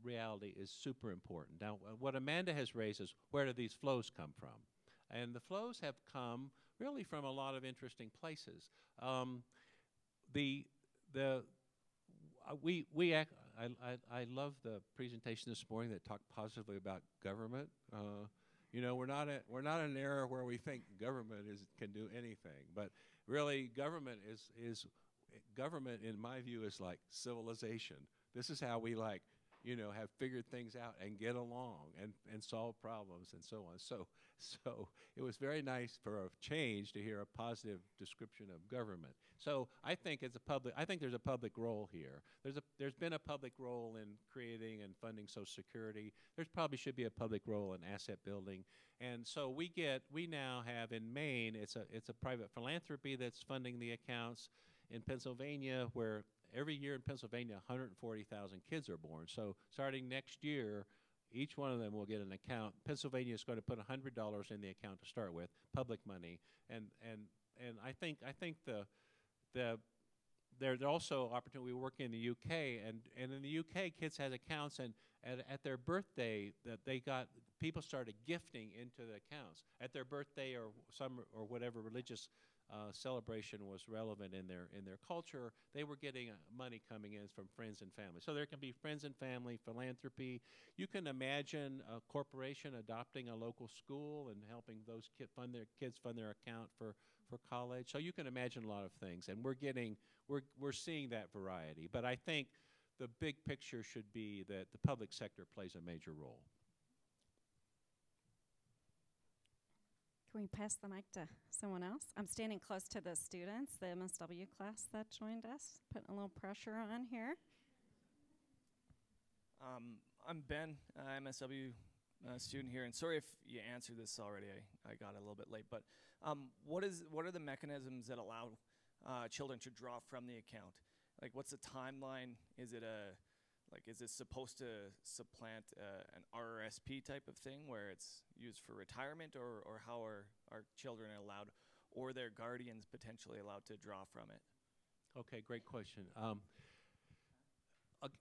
S4: reality is super important. Now, what Amanda has raised is where do these flows come from? And the flows have come really from a lot of interesting places. I love the presentation this morning that talked positively about government. You know, we're not in an era where we think government can do anything, but really government is government in my view is like civilization. This is how we like, you know, have figured things out and get along and solve problems and so on. So it was very nice for a change to hear a positive description of government. So I think there's a public role here. There's been a public role in creating and funding Social Security. There's probably should be a public role in asset building. And so we now have in Maine, it's a private philanthropy that's funding the accounts. In Pennsylvania, where every year in Pennsylvania, 140,000 kids are born. So starting next year, each one of them will get an account. Pennsylvania is going to put $100 in the account to start with, public money, and I think there's also opportunity. We work in the UK, and in the UK, kids have accounts, and at their birthday, that people started gifting into the accounts at their birthday or whatever religious celebration was relevant in their culture. They were getting money coming in from friends and family. So there can be friends and family philanthropy. You can imagine a corporation adopting a local school and helping those kids fund their account for college. So you can imagine a lot of things, and we're seeing that variety. But I think the big picture should be that the public sector plays a major role.
S1: Can we pass the mic to someone else? I'm standing close to the students, the MSW class that joined us, putting a little pressure on here.
S6: I'm Ben, MSW student here, and sorry if you answered this already. I got a little bit late, but what are the mechanisms that allow children to draw from the account? Like, what's the timeline? Is it supposed to supplant an RRSP type of thing where it's used for retirement, or how are children allowed, or their guardians potentially allowed to draw from it?
S4: Okay, great question.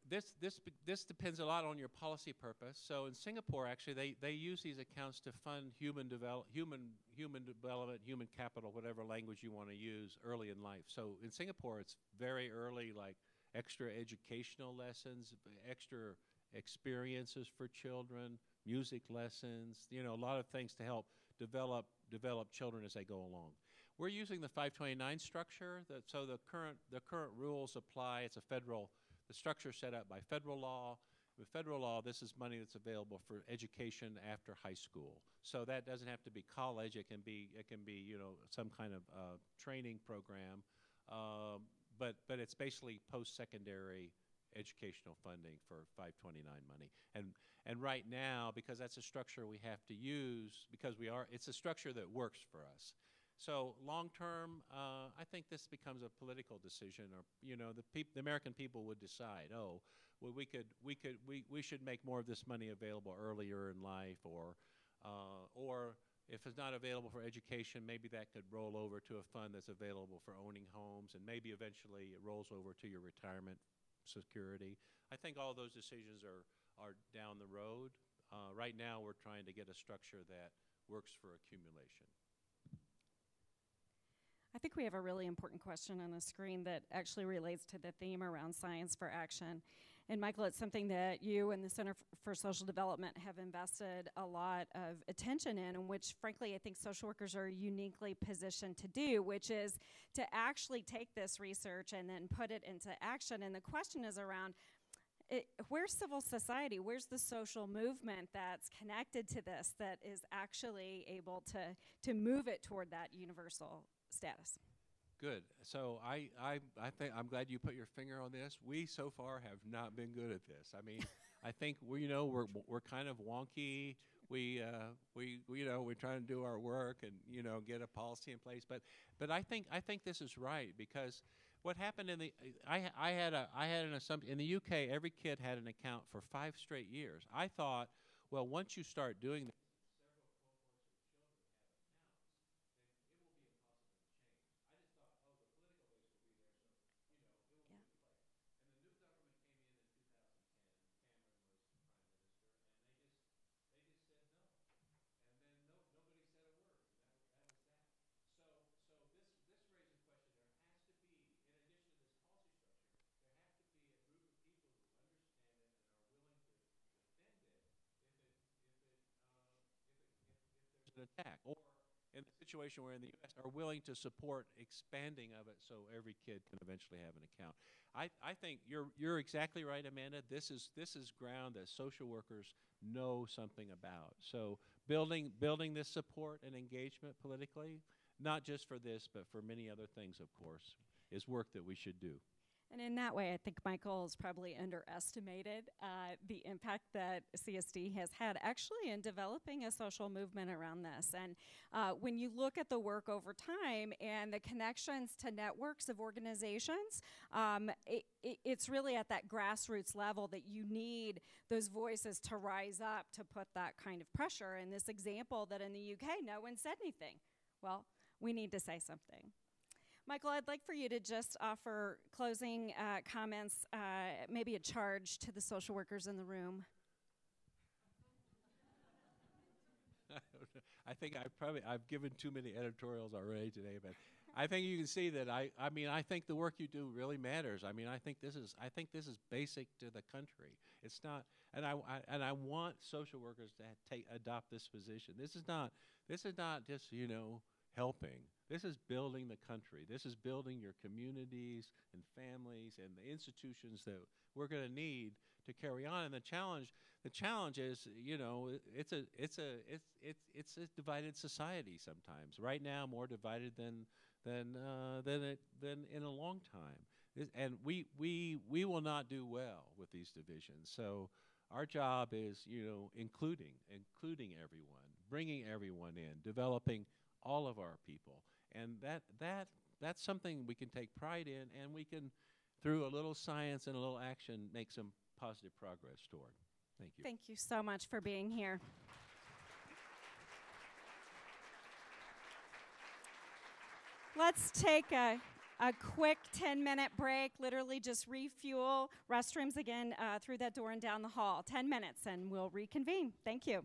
S4: This depends a lot on your policy purpose. So in Singapore, actually, they use these accounts to fund human development, human capital, whatever language you want to use early in life. So in Singapore, it's very early, like extra educational lessons, extra experiences for children, music lessons, you know, a lot of things to help develop children as they go along. We're using the 529 structure, so the current rules apply. It's the structure set up by federal law. With federal law, this is money that's available for education after high school. So that doesn't have to be college. It can be you know, some kind of training program. But it's basically post-secondary educational funding for 529 money. And right now, because that's a structure we have to use, it's a structure that works for us. So long term, I think this becomes a political decision, or you know, the American people would decide, oh, well, we should make more of this money available earlier in life, or if it's not available for education, maybe that could roll over to a fund that's available for owning homes, and maybe eventually it rolls over to your retirement security. I think all those decisions are down the road. Right now, we're trying to get a structure that works for accumulation.
S1: I think we have a really important question on the screen that actually relates to the theme around science for action. And Michael, it's something that you and the Center for Social Development have invested a lot of attention in, and which, frankly, I think social workers are uniquely positioned to do, which is to actually take this research and then put it into action. And the question is around, where's civil society? Where's the social movement that's connected to this, that is actually able to move it toward that universal status?
S4: Good. So I think I'm glad you put your finger on this. We so far have not been good at this. I mean, I think we're kind of wonky. We're trying to do our work and get a policy in place. But I think this is right, because what happened I had an assumption in the UK. Every kid had an account for 5 straight years. I thought, well, once you start doing that, an attack, or in the situation we're in the U.S., are willing to support expanding of it so every kid can eventually have an account. I think you're exactly right, Amanda. This is ground that social workers know something about. So building this support and engagement politically, not just for this, but for many other things, of course, is work that we should do.
S1: And in that way, I think Michael has probably underestimated the impact that CSD has had actually in developing a social movement around this. And when you look at the work over time and the connections to networks of organizations, it's really at that grassroots level that you need those voices to rise up to put that kind of pressure. And this example that in the UK, no one said anything. Well, we need to say something. Michael, I'd like for you to just offer closing comments, maybe a charge to the social workers in the room.
S4: I think I've given too many editorials already today, but I think you can see that I think the work you do really matters. I think this is basic to the country. It's not, and I want social workers to adopt this position. This is not just helping. This is building the country. This is building your communities and families and the institutions that we're going to need to carry on. And the challenge is, it's a divided society sometimes. Right now, more divided than in a long time. And we will not do well with these divisions. So our job is, including everyone, bringing everyone in, developing all of our people. And that's something we can take pride in, and we can, through a little science and a little action, make some positive progress toward. Thank you.
S1: Thank you so much for being here. Let's take a quick 10-minute break, literally just refuel. Restrooms again through that door and down the hall. 10 minutes, and we'll reconvene. Thank you.